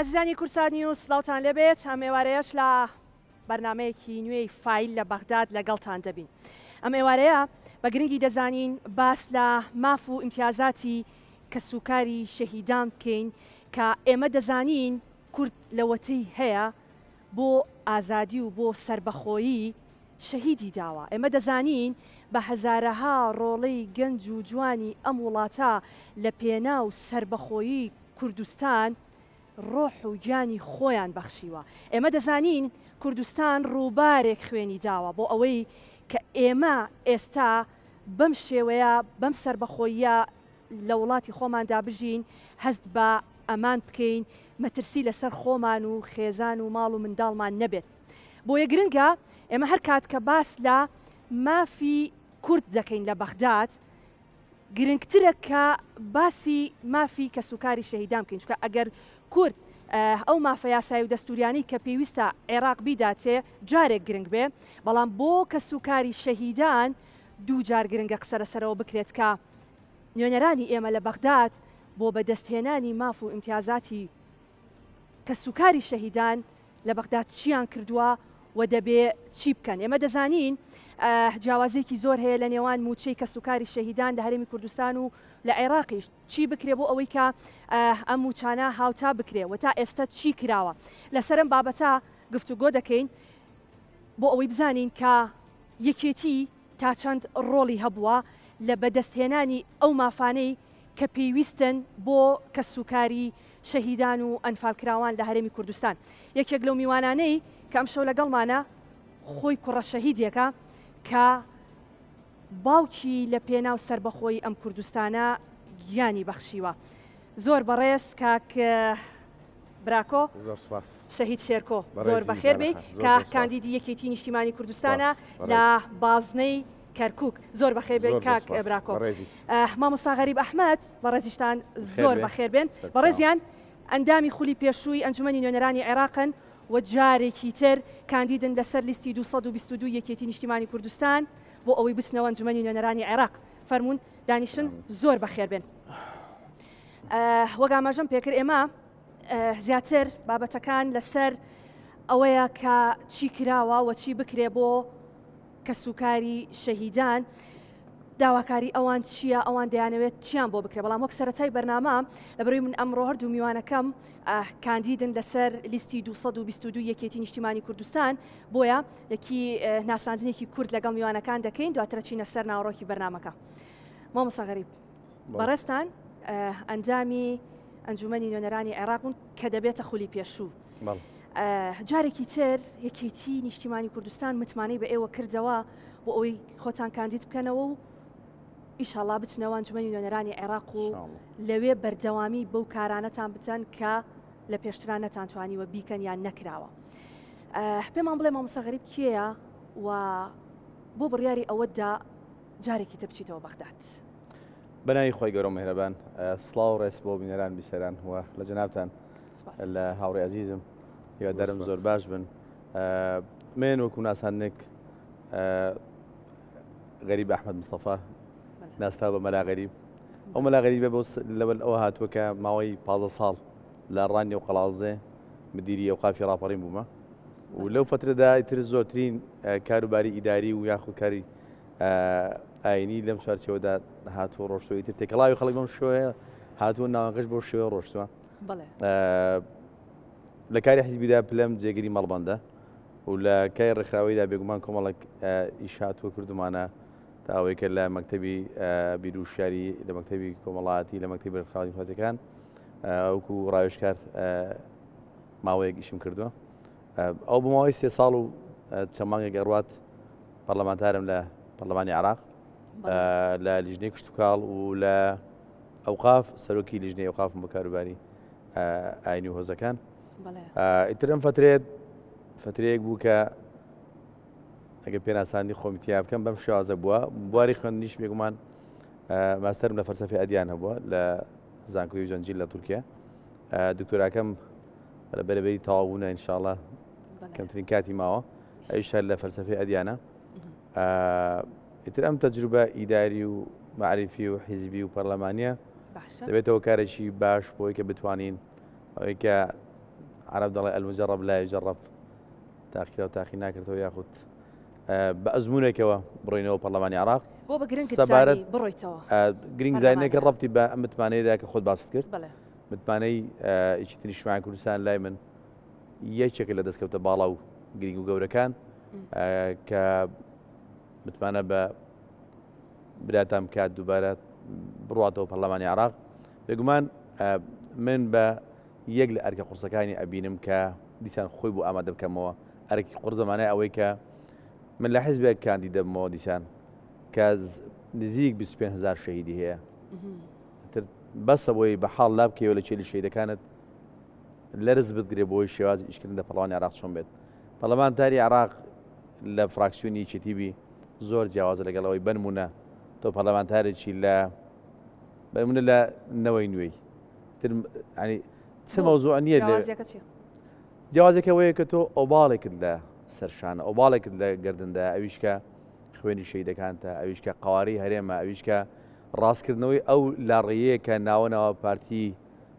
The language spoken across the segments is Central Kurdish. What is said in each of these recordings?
ئازیزانی کورسانی و سڵاوتان لەبێت ئەم ئێوارەیەش لە بەرنمەیەکی نوێی فیل لە بەغداد لەگەڵتان دەبین. ئەم ئێوارەیە بە گرنگی دەزانین باس لە ماف و ئیمتیازاتی کەسوکاری شەهیدان بکەین کە ئێمە دەزانین کورد لەوەتەی هەیە بۆ ئازادی و بۆ سربەخۆیی شەهیدی داوە. ئێمە دەزانین بە هەزارەها ڕۆڵەی گەنج و جوانی ئەم وڵاتە لە پێنا و سربەخۆیی کوردستان ڕۆح و گیانی خۆیان بەخشیوە. ئێمە دەزانین کوردستان ڕووبارێک خوێنی داوە بۆ ئەوەی کە ئێمە ئێستا بەم شێوەیە بەم سربەخۆیە لە وڵاتی خۆماندا بژین، هەست بە ئەمان بکەین، مەترسی لەسەر خۆمان و خێزان و ماڵ و منداڵمان نەبێت. بۆیە گرنگە ئێمە هەر کات کە باس لە مافی کورد دەکەین لە بەغداد، گرنگترە کە باسی مافی کەسوکاری شەهیدان بکەین، چونکە ئەگەر کورد ئەو مافە یاسایی و دەستوریانی کە پێویستە عێراق بیداتێ جارێک گرنگ بێ، بەڵام بۆ کەسوکاری شەهیدان دوو جار گرنگە قسە لەسەرەوە بکرێت کە نوێنەرانی ئێمە لە بەغداد بۆ بەدەستهێنانی ماف و ئیمتیازاتی کەسوکاری شەهیدان لە بەغداد چیان کردووە و دەبێ چی بکەن. ئێمە دەزانین جیاوازێکی زۆر هەیە لە نێوان موچەی کەسوکاری شەهیدان لە هەرێمی کوردستان و لە عێراقیش. چی بکرێ بۆ ئەوەی کە ئەم موچانە هاوتا بکرێ و تا ئێستا چی کراوە. لەسەرم بابەتە گفتوگۆ دەکەین بۆ ئەوەی بزانین کە یەکێتی تا چەند ڕۆڵی هەبووە لە بەدەستهێنانی ئەو مافانەی کە پێویستن بۆ کەسوکاری شەهیدان و ئەنفالکراوان لە هەرێمی کوردستان. یەکێک لەو میوانانەی کە ئەم شەو لەگەڵمانە خۆی کوڕە شەهیدێکە کە باوکی لە پێناو سربەخۆی ئەم کوردستانە گیانی بەخشیوە. زۆر بەڕێز کاک براکۆ شەهید شێرکۆ، زۆر بەخێر بێ کە کاندیدی یەکێتی نیشتیمانی کوردستانە لە بازنەی کەرکووک. زۆر بەخێر بێن کاک براکۆ. مامۆستا غەریب ئەحمەد بەڕێزیشتان زۆر بەخێر بێن. بەڕێزیان ئەندامی خولی پێشووی ئەنجومەنی نوێنەرانی عێراقن و جارێکی تر کاندیدن لەسەر لیستی 222 یەکێتی نیشتیمانی کوردستان بۆ ئەوەی بچنەوە ئەنجومەنی نوێنەرانی عێراق. فەرمونون دانیشن زۆر بەخێر بێن. وەک ئاماژەم پێکرد ئێمە زیاتر بابەتەکان لەسەر ئەوەیە کە چی کراوە و چی بکرێ بۆ کەسوکاری شەهیدان، داواکاری ئەوان چییە، ئەوان دەیانەوێت چیان بۆ بکرێ. بەڵام وەک سەرەتای بەرنامە لەبەرەوەی من ئەمڕۆ هەردوو میوانەکەم کاندیدن لەسەر لیستی 222 یەکێتی نیشتیمانی کوردستان، بۆیە یەکی ناساندنێکی کورد لەگەڵ میوانەکان دەکەین، دواترە چینە سەر ناوڕۆکی بەرنامەکە. مامۆستا غەریب، بەڕێستان ئەنجامی ئەنجومەنی نوێنەرانی عێراق بوون کە دەبێتە خولی پێشوو. جارێکی تر یەکێتی نیشتیمانی کوردستان متمانەی بە ئێوە کردەوە بۆ ئەوەی خۆتان کاندید بکەنەوە و ئیشەڵا بچنەوە ئەنجومەنی نوێنەرانی عێراق و لەوێ بەردەوامی بەو کارانەتان بتەن کە لە پێشتران نەتانتوانیوە بیکەن یان نەکراوە. پێمان بڵێ مامۆستا غەریب کێیە و بۆ بڕیاری ئەوەدا جارێکی تر بچیتەوە بەغداد. بەناوی خۆی گەورە و میهرەبان، سڵاو و ڕێز بۆ بینەران بیسەران و لە جەنابتان لە هاوڕێ عەزیزم هیوادارم زۆر باش بن. من وەکو ناساندنێک غەریب ئەحمەد مستەفا ناستا بە مەلا غەریب. ئەو مەلا غەریبە بۆ لەبەر ئەوە هاتووە کە ماوەی 15 ساڵ لە ڕانی و قەڵازێ مدیری ئەوقافی ڕاپەڕین بوومە و لەو فترەدا ئیتر زۆرترین کاروباری ئیداری و یاخود کاری ئاینی لەم چوارچێوەدا هاتووە ڕۆشتووە. ئیتر تێکەڵاوی خەڵک بەم شێوەیە هاتووە ناوەکەش بۆ شێوە ڕۆشتووە. لە کاری حیزبیدا پلەم جێگیری مەڵبەندە و لە کای ڕێکخراوەیدا بێگومان کۆمەڵک ئیش هاتووە کردمانە تا ئەوەی کە لە مەکتەبی بیرروشیاری، لە مەکتەبی کۆمەڵایەتی، لە مەکتەبی ڕێکخراوەتی فاتەکان وەکو ڕاوێژکار ماوەیەک ئیشم کردووە. ئەو بۆ ماوەی 3 ساڵ و چەند مانگێک ئەڕوات پەرلەمانتارم لە پەرلەمانی عێراق لە لیژنەی کشتوکاڵ و لە ئەوقاف سەرۆکی لیژنەی ئەوقافم بە کاروباری ئاینی و هۆزەکان. ئیتر ئەم فترەیەک بوو کە ئەگەر پێناسانی خۆمیتیا بکەم بەم شێوازە بووە. بواری خوێندنیش بێگومان ماستەرم لە فەلسەفەی ئەدیان هەبووە لە زانکۆی جەنجیل لە تورکیا. دکتۆراکەم بەرەبەری تەواوبوونە ئینشاءڵڵا کەمترین کاتی ماوە، ئەویش لە فەلسەفەی ئەدیانە. ئیتر ئەم تەجروبە ئیداری و معرفی و حیزبی و پەرلەمانیە دەبێتەوە کارێکی باش بۆی کە بتوانین ئەوەی کە عرب دەڵێ المجرب لا يجرب تاخیر و تاخیر ناکردەوە یاخود بە ئەزمونێکەوە بڕۆینەوە پەرلەمانی عێراق بۆ بە گرنگت زانی بڕۆیتەوە گرنگ زانینەکە ڕەبتی بە متمانەیەدا کە خۆت باست کرد بەڵێ متمانەی ئیشی نیشتیمانی کوردستان لای من یەکێکە لە دەستکەوتە باڵا و گرنگ و گەورەکان کە متمانە بە براتام کات دووبارە بڕاتەوە پەرلەمانی عێراق بێگومان من بە یەک لە ئەرکە قورسەکانی ئەبینم کە دیسان خۆی بۆ ئامادە بکەمەوە ئەرکی قورس زمانەیە ئەوەی کە من لە حیزبێک کاندی دەبمەوە دیسان کە نزیک 25,000 شەهیدی هەیە بەسە بۆی بە حاڵ لا بکەوە لە چێلی شەهیدەکانت لەرز بتگرێ بۆی شێوازی ئیشکردن لە پەرلەمانی عێراق چۆن بێت پەرلەمانتاری عێراق لە فراکسیۆنی یەکێتیبی زۆر جیاوازە لەگەڵەوەی بنمونە تۆ پەرلەمانتارێکی بنمونە لە نەوەی نوێی ینی چ مەوزوع نییە جیاوازێکەوەیە کە تۆ ئۆباڵێکت لە سەرشانە ئۆباڵێکت لە گردندا ئەویشکە خوێنی شەهیدەکانتە ئەویشکە قەواری هەرێمە ئەویشکە ڕاستکردنەوەی ئەو لاڕێیەیە کە ناوەنەوە پارتی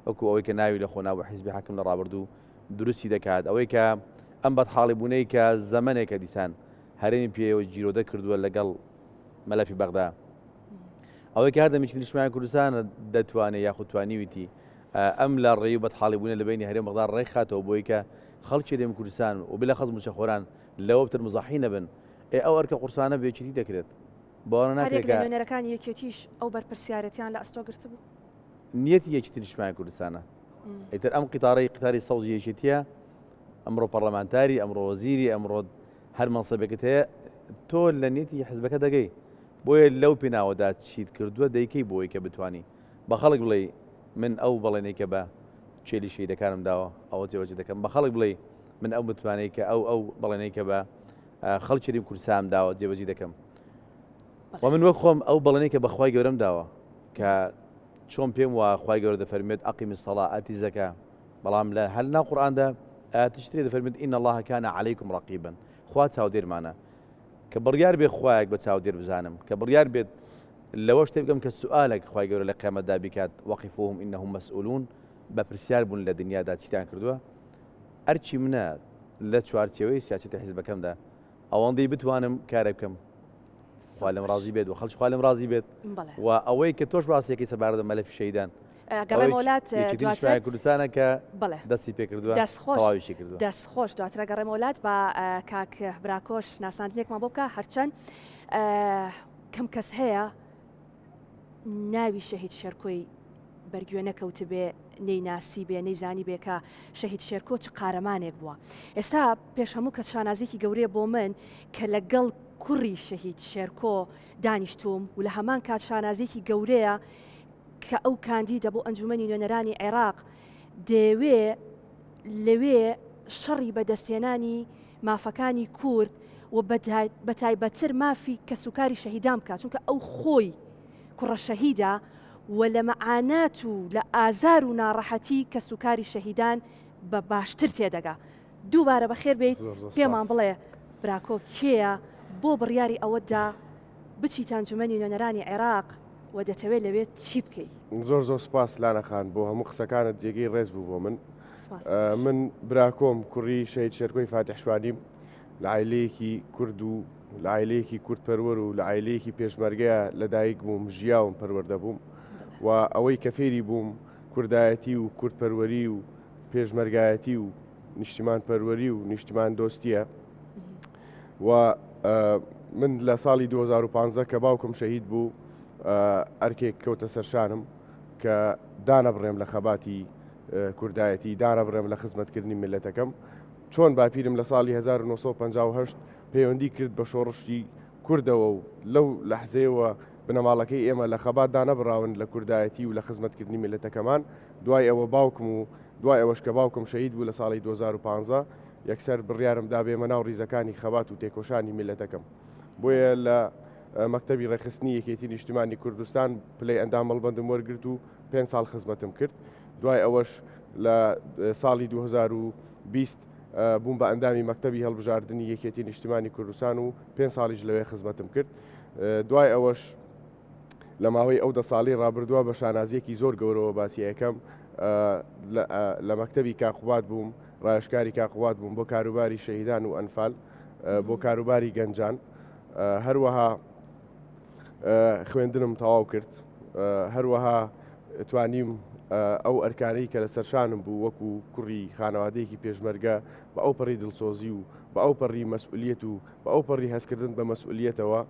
وەکو ئەوەی کە ناوی لە خۆنا بە حیزبی حاکم لە ڕابردوو دروستی دەکات ئەوەی کە ئەم بەدحاڵی بوونەی کە زەمنێکە دیسان هەرێمی پێوە جیرۆدە کردووە لەگەڵ مەلەفی بەغدا ئەوەی کە هەر دەمیچ نیشتیمانی کوردستانە دەتوانێت یاخود توانیویتی ئەم لە ڕێی و بەدحاڵی بوونە لە بینی هەرێم بەغدا ڕێک خاتەوە بۆی کە خەڵکی هەرێمی کوردستان و بلا خەزم موچەخۆران لەوە بتر مزاحی نەبن ئەو ئەرکە قورسانە بێچیتی دەکرێت بۆ ناکرێت نوێنەرەکانی یەکێتیش ئەو بەرپرسیارەتیان لە ئەستۆ گرت بوو نیەتی یەکێتی نیشتیمانی کوردستانە ئیتر ئەم قیتاری سەوزی یەکێتیە ئەمڕۆ پەرلەمانتاری ئەمڕۆ وەزیری ئەمڕۆ هەر مەنسەبێکت هەیە تۆ لە نیەتی حیزبەکە دەگەی بۆیە لەو پێناوەدا چیت کردووە دەیکەی بۆی کە بتوانی بە خەڵک بڵێ من ئەو بەڵێنێکە بە چێلی شەهیدەکانم داوە ئەوە جێوەجێ دەکەم بە خەڵک بڵێ من ئەو متوانەی کە ئەو بەڵێنێکە بە خەڵکی هەرێمی کوردستان داوە جێبەجێ دەکەم و من وەک خۆم ئەو بەڵێنێکە بەخوای گەورەم داوە کە چۆن پێم وە خوای گەورە دەفەرمێت ئەقیمی الصەلاة ئاتی زەکا بەڵام لە هەل ناو قورئاندا ئاەتشترێ دەفەرمێت ئین الله کان عەلەیکم ڕەقیبا خوا چاودێرمانە کە بڕیار بێ خوایەک بە چاودێر بزانم کە بڕیار بێت لەوە شتێک بکەم کە سوالێک خوای گەورە لە قیامەتدا بیکات وەقیفوهم ئینەهم مەسئولون بە پرسیار بوون لە دنیادا چیتان کردووە ئەرچی منە لە چوارچێوەی سیاسەتی حیزبەکەمدا ئەوەندەی بتوانم کارێک بکەم خوا لەم ڕازی بێت و خەڵکی خوا لەم ڕازی بێت و ئەوەی کە تۆش باسیەکەی سەبارەت بە مەلەفی شەهیدان گەڕێم وڵات کوردستانە کە دەستی پێ کردووە تەواویشی کردووە دەستخۆش دواترە گەڕێم وڵات بە کاک براکۆش ناساندنێکمان بۆ بکە هەرچەند کەم کەس هەیە ناوی شەهید شێرکۆی بەرگوێ نەکەوت بێ نەیناسی بێ نەیزانی بێ کە شەهید شێرکۆ چ قارەمانێک بووە ئێستا پێش هەموو کەس شانازێکی گەورەیە بۆ من کە لەگەڵ کوڕی شەهید شێرکۆ دانیشتوم و لە هەمان کات شانازێکی گەورەیە کە ئەو کاندیدە بۆ ئەنجومەنی نوێنەرانی عێراق دەوێ لەوێ شەڕی بەدەستهێنانی مافەکانی کورد و بەتایبەتر مافی کە سوکاری شەهیدان بکات چونکە ئەو خۆی کوڕە شەهیدە و لە مەعانات و لە ئازار و ناڕەحەتی کە سوکاری شەهیدان بە باشتر تێدەگا دووبارە بەخێر بیت پێمان بڵێ براکۆ کێیە بۆ بڕیاری ئەوەدا بچیت ئەنجومەنی نوێنەرانی عێراق و دەتەوێت لەوێت چی بکەیت زۆر سوپاس لانەخان بۆ هەموو قسەکانت جێگەی ڕێز بوو بۆ من براکۆم کوڕی شەهید شێرکۆی فاتح شوانیم لە عایلەیەکی کورد و لە عایلەیەکی کورتپەروەر و لە عایلەیەکی پێشمەرگەیە لەدایک بووم ژیاوم پەروەردە بووم و ئەوەی کە فێری بووم کوردایەتی و کورتپەروەری و پێشمەرگایەتی و نیشتیمان پەروەری و نیشتیمان دۆستیە و من لە ساڵی 2015 کە باوکم شەهید بوو ئەرکێک کەوتە سەرشانم کە دانە بڕێم لە خەباتی کوردایەتی دانە بڕێم لە خزمەتکردنی میلەتەکەم چۆن باپیرم لە ساڵی 1958 پەیوەندی کرد بە شۆڕشتی کوردەوە و لەو لەحزەیەوە بنەماڵەکەی ئێمە لە خەبات دانە بڕاون لە کوردایەتی و لە خزمەتکردنی میلەتەکەمان دوای ئەوە باوکم و دوای ئەوەش کە باوکم شەهید بوو لە ساڵی 2015 یەکسەر بڕیارمدا بێمە ناو ڕیزەکانی خەبات و تێکۆشانی میلەتەکەم بۆیە لە مەکتەبی ڕێخستنی یەکێتی نیشتیمانی کوردستان پلەی ئەندام هەڵبەندم وەرگرت و 5 ساڵ خزمەتم کرد دوای ئەوەش لە ساڵی 2020 بووم بە ئەندامی مەکتەبی هەڵبژاردننی یەکێتی نیشتیمانی کوردستان و 5 ساڵیش لەوێ خزمەتم کرد دوای ئەوەش لە ماوەی ئەو 10 ساڵی ڕابردووە بە شانازیەکی زۆر گەورەوە باسی یەکەم لە مەکتەبی کاقوبات بووم ڕایشکاری کاقوات بوون بۆ کاروباری شەهیدان و ئەنفال بۆ کاروباری گەنجان هەروەها خوێندنم تەواو کرد هەروەها توانیم ئەو ئەرکانەی کە لە سەرشانم بوو وەکو کوڕی خانەوادەیەکی پێشمەرگە بە ئەو پەڕی دڵسۆزی و بە ئەو پەڕی مەسئولیەت و بە ئەو پەڕی هەستکردن بە مەسئولیەتەوە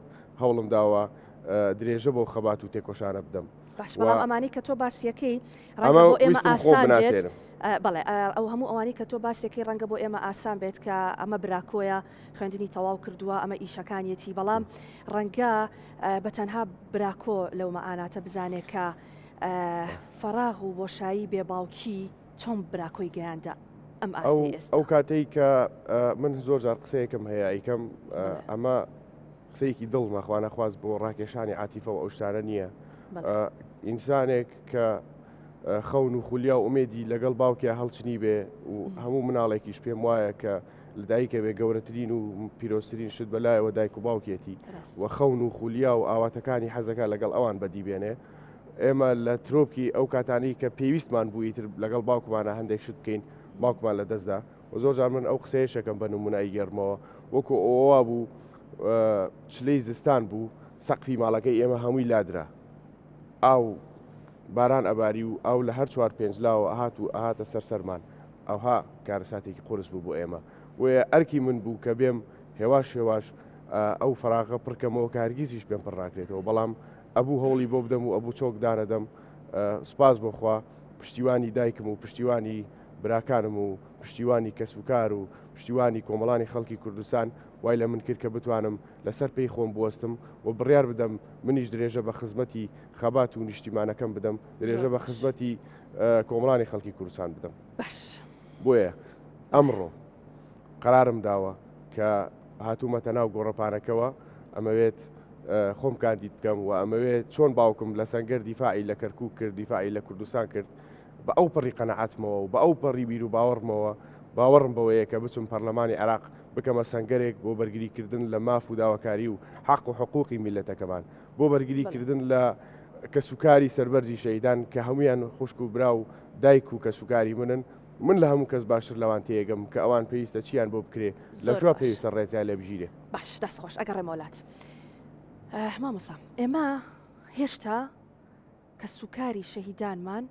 هەوڵم داوە درێژە بۆ خەبات و تێکۆشانە بدەم. باش بەڵام ئەمانی کە تۆ باسیەکەی ڕەنگە بۆ ئێمە ئاسان بێت بەڵێ ئەو هەموو ئەوانی کە تۆ باسیەکەی ڕەنگە بۆ ئێمە ئاسان بێت کە ئەمە براکۆیە خوێندنی تەواو کردووە ئەمە ئیشەکانیەتی بەڵام ڕەنگە بەتەنها براکۆ لەو مەعاناتە بزانێت کە فەراغ و بۆشایی بێباوکی چۆن براکۆی گەیاندا ئەم ئاستی ئێستا. ئەو کاتەی کە من زۆر جار قسەیەکم هەیە ئەیکەم ئەمە قسەیەکی دڵمە خوانە خواست بۆ ڕاکێشانی عاتیفە و ئەو شتانە نییە. ئینسانێک کە خەون و خولیا و ئومێدی لەگەڵ باوکیە هەڵچنی بێ و هەموو مناڵێکیش پێم وایە کە لە دایکە بێ گەورەترین و پیرۆستترین شت بەلایەوە دایک و باوکێتی و خەون و خولیا و ئاواتەکانی حەزەکە لەگەڵ ئەوان بەدیبێنێ. ئێمە لە ترۆپکی ئەو کاتانی کە پێویستمان بوویتر لەگەڵ باوکمانە هەندێک شت بکەین باوکمان لە دەستدا و زۆر جار من ئەو قسەیەشەکەم بە نمونایی گەرمەوە وەکو ئەوە بوو چلەی زستان بوو سەقفی ماڵەکەی ئێمە هەمووی لادرا ئاو باران ئەباری و ئەو لە هەر چوار پێنجلاوە ئاهات و ئاهاتە سەرسەرمان ئەوها کارەساتێکی قورس بوو بۆ ئێمە وێ ئەرکی من بوو کە بێم هێواش هێواش ئەو فراغە پڕکەمەوە کارگیزیش پێم پڕ ناکرێتەوە بەڵام ئەبوو هەوڵی بۆ بدەم و ئەبوو چۆک دانەدەم سپاس بۆخوا پشتیوانی دایکم و پشتیوانی براکانم و پشتیوانی کەسوکار و پشتیوانی کۆمەڵانی خەڵکی کوردستان وای لە من کرد کە بتوانم لەسەر پێی خۆم بوەستم و بڕیار بدەم منیش درێژە بە خزمەتی خەبات و نیشتیمانەکەم بدەم درێژە بە خزمەتی کۆمەڵانی خەڵکی کوردستان بدەم. باش بۆیە ئەمڕۆ قەرارم داوە کە هاتوومەتە ناو گۆڕەپانەکەەوە ئەمەوێت خۆم کاندید بکەم و ئەمەوێت چۆن باوکم لە سەنگەر دیفاعی لە کەرکووک کرد دیفاعی لە کوردستان کرد بە ئەو پەڕی قەنەعەتمەوە و بە ئەو پەڕی بیر و باوەڕمەوە باوەڕم بەوەیە کە بچم پەرلەمانی عێراق بکەمە سەنگەرێک بۆ بەرگریکردن لە ماف و داواکاری و حەق و حقوقی میلەتەکەمان بۆ بەرگریکردن لە کەسوکاری سەربەرزی شەهیدان کە هەمویان خوشک و برا و دایک و کەسوکاری منن من لە هەموو کەس باشتر لەوان تێگەم کە ئەوان پێویستە چیان بۆ بکرێ لە شووا پێویستە ڕێزیان لێ بژیرێ. باش دەستخۆش ئەگەڕێ مۆلات مامۆستا ئێمە هێشتا کەسوکاری شەهیدانمان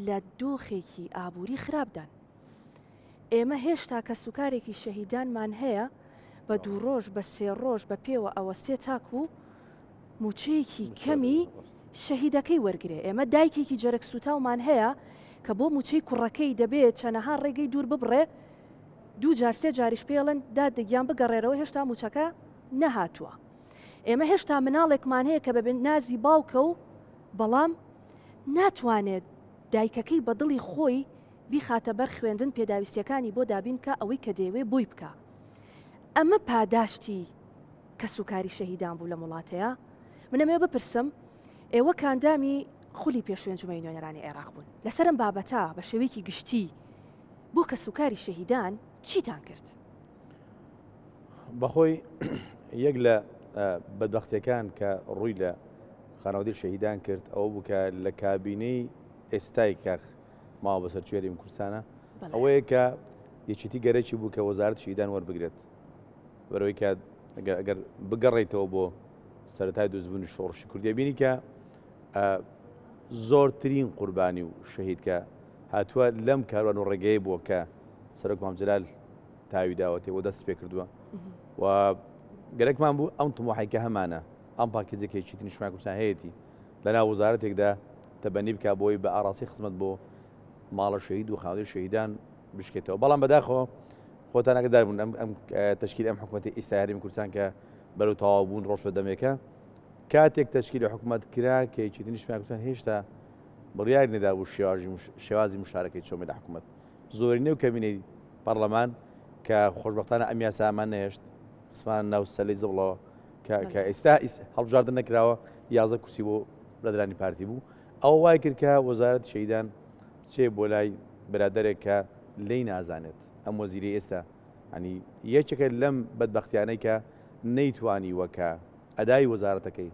لە دۆخێکی ئابووری خراپدان ئێمە هێشتا کەسوکارێکی شەهیدانمان هەیە بە دوو ڕۆژ بە سێ ڕۆژ بە پێوە ئەوە سێ تاکو و موچەیەکی کەمی شەهیدەکەی وەرگێ ئێمە دایکێکی جەرەک سوتاومان هەیە کە بۆ موچەی کوڕەکەی دەبێت چەنەها ڕێگەی دوور ببڕێ دوو جار سێ جاریش پێڵن دادەگیان بگەڕێرەوە هێشتا موچەکە نەهاتووە. ئێمە هێشتا مناڵێکمان هەیە کە بەبێ نازی باوکە و بەڵام ناتوانێت دایکەکەی بە دڵی خۆی بیخاتە بەر خوێندن پێداویستیەکانی بۆ دابین کە ئەوەی کە دەیەوێ بووی بکە. ئەمە پاداشتی کەسوکاری شەهیدان بوو لە وڵاتەیە. منەمێ بپرسم ئێوە کاندامی خولی پێشوێنجمەی نوێنەرانی عێراق بوون لەسەرم بابەتە بە شێوەیەکی گشتی بۆ کەسوکاری شەهیدان چیتان کرد؟ بەخۆی یەک لە بەدبەختیەکان کە ڕووی لە خانەوادەی شەهیدان کرد ئەوە بوو کە لە کابینەی ئێستای کاخ ماوە بەسەر کوێری کوردستانە ئەوەیە کە یەکێتی گەرەکی بوو کە وەزارەتی شەهیدان وەربگرێت بەرەوەی کە ئەگەر بگەڕێیتەوە بۆ سەرەتای دۆزبوونی شۆڕشی کوردی بینی کە زۆرترین قوربانی و شەهید کە هاتووە لەم کاروان و ڕێگەی بووە کە سەرۆک مام جەلال تاوی داوەتێ و دەست پێ کردووە و گەرەکمان بوو ئەم تموحیکە هەمانە ئەم پاکێجێکی نیشتیمانی کوردستان هەیەی لە ناو وەزارەتێکدا تەبەنی بکە بۆی بە ئاڕاستی خزمەت بۆ ماڵە شەهید و خانەوادەی شەهیدان بشکێتەوە. بەڵام بەداخەوە خۆتان ئەگەدار بوون ئەم تەشکیل ئەم حکوومەتی ئێستا هەرێمی کوردستان کە بەرەو تەواو بوون ڕۆژ بەدەمێکە کاتێک تەشکیلی حکوومەت کرا کە یەکێتی نیشتیمانی کوردستان هێشتا بڕیاری نەدا بوو شێوازی مشارەکەی چۆمە لە حکوومەت زۆرینەی و کەمینەی پەرلەمان کە خۆشبەختانە ئەم یاسامان نەهێشت قسمان ناو سەلەی زەوڵەوە کە ئێستا هەڵبژاردن نەکراوە 11 کورسی بۆ برادرانی پارتی بوو ئەوە وای کرد کە وەزارەتی شەهیدان چێ بۆ لای برادەرێک کە لی نازانێت ئەم وەزیری ئێستا ینی یەکێکە لەم بەدبەختیانەی کە نەیتوانی وەکە ئەدای وەزارەتەکەی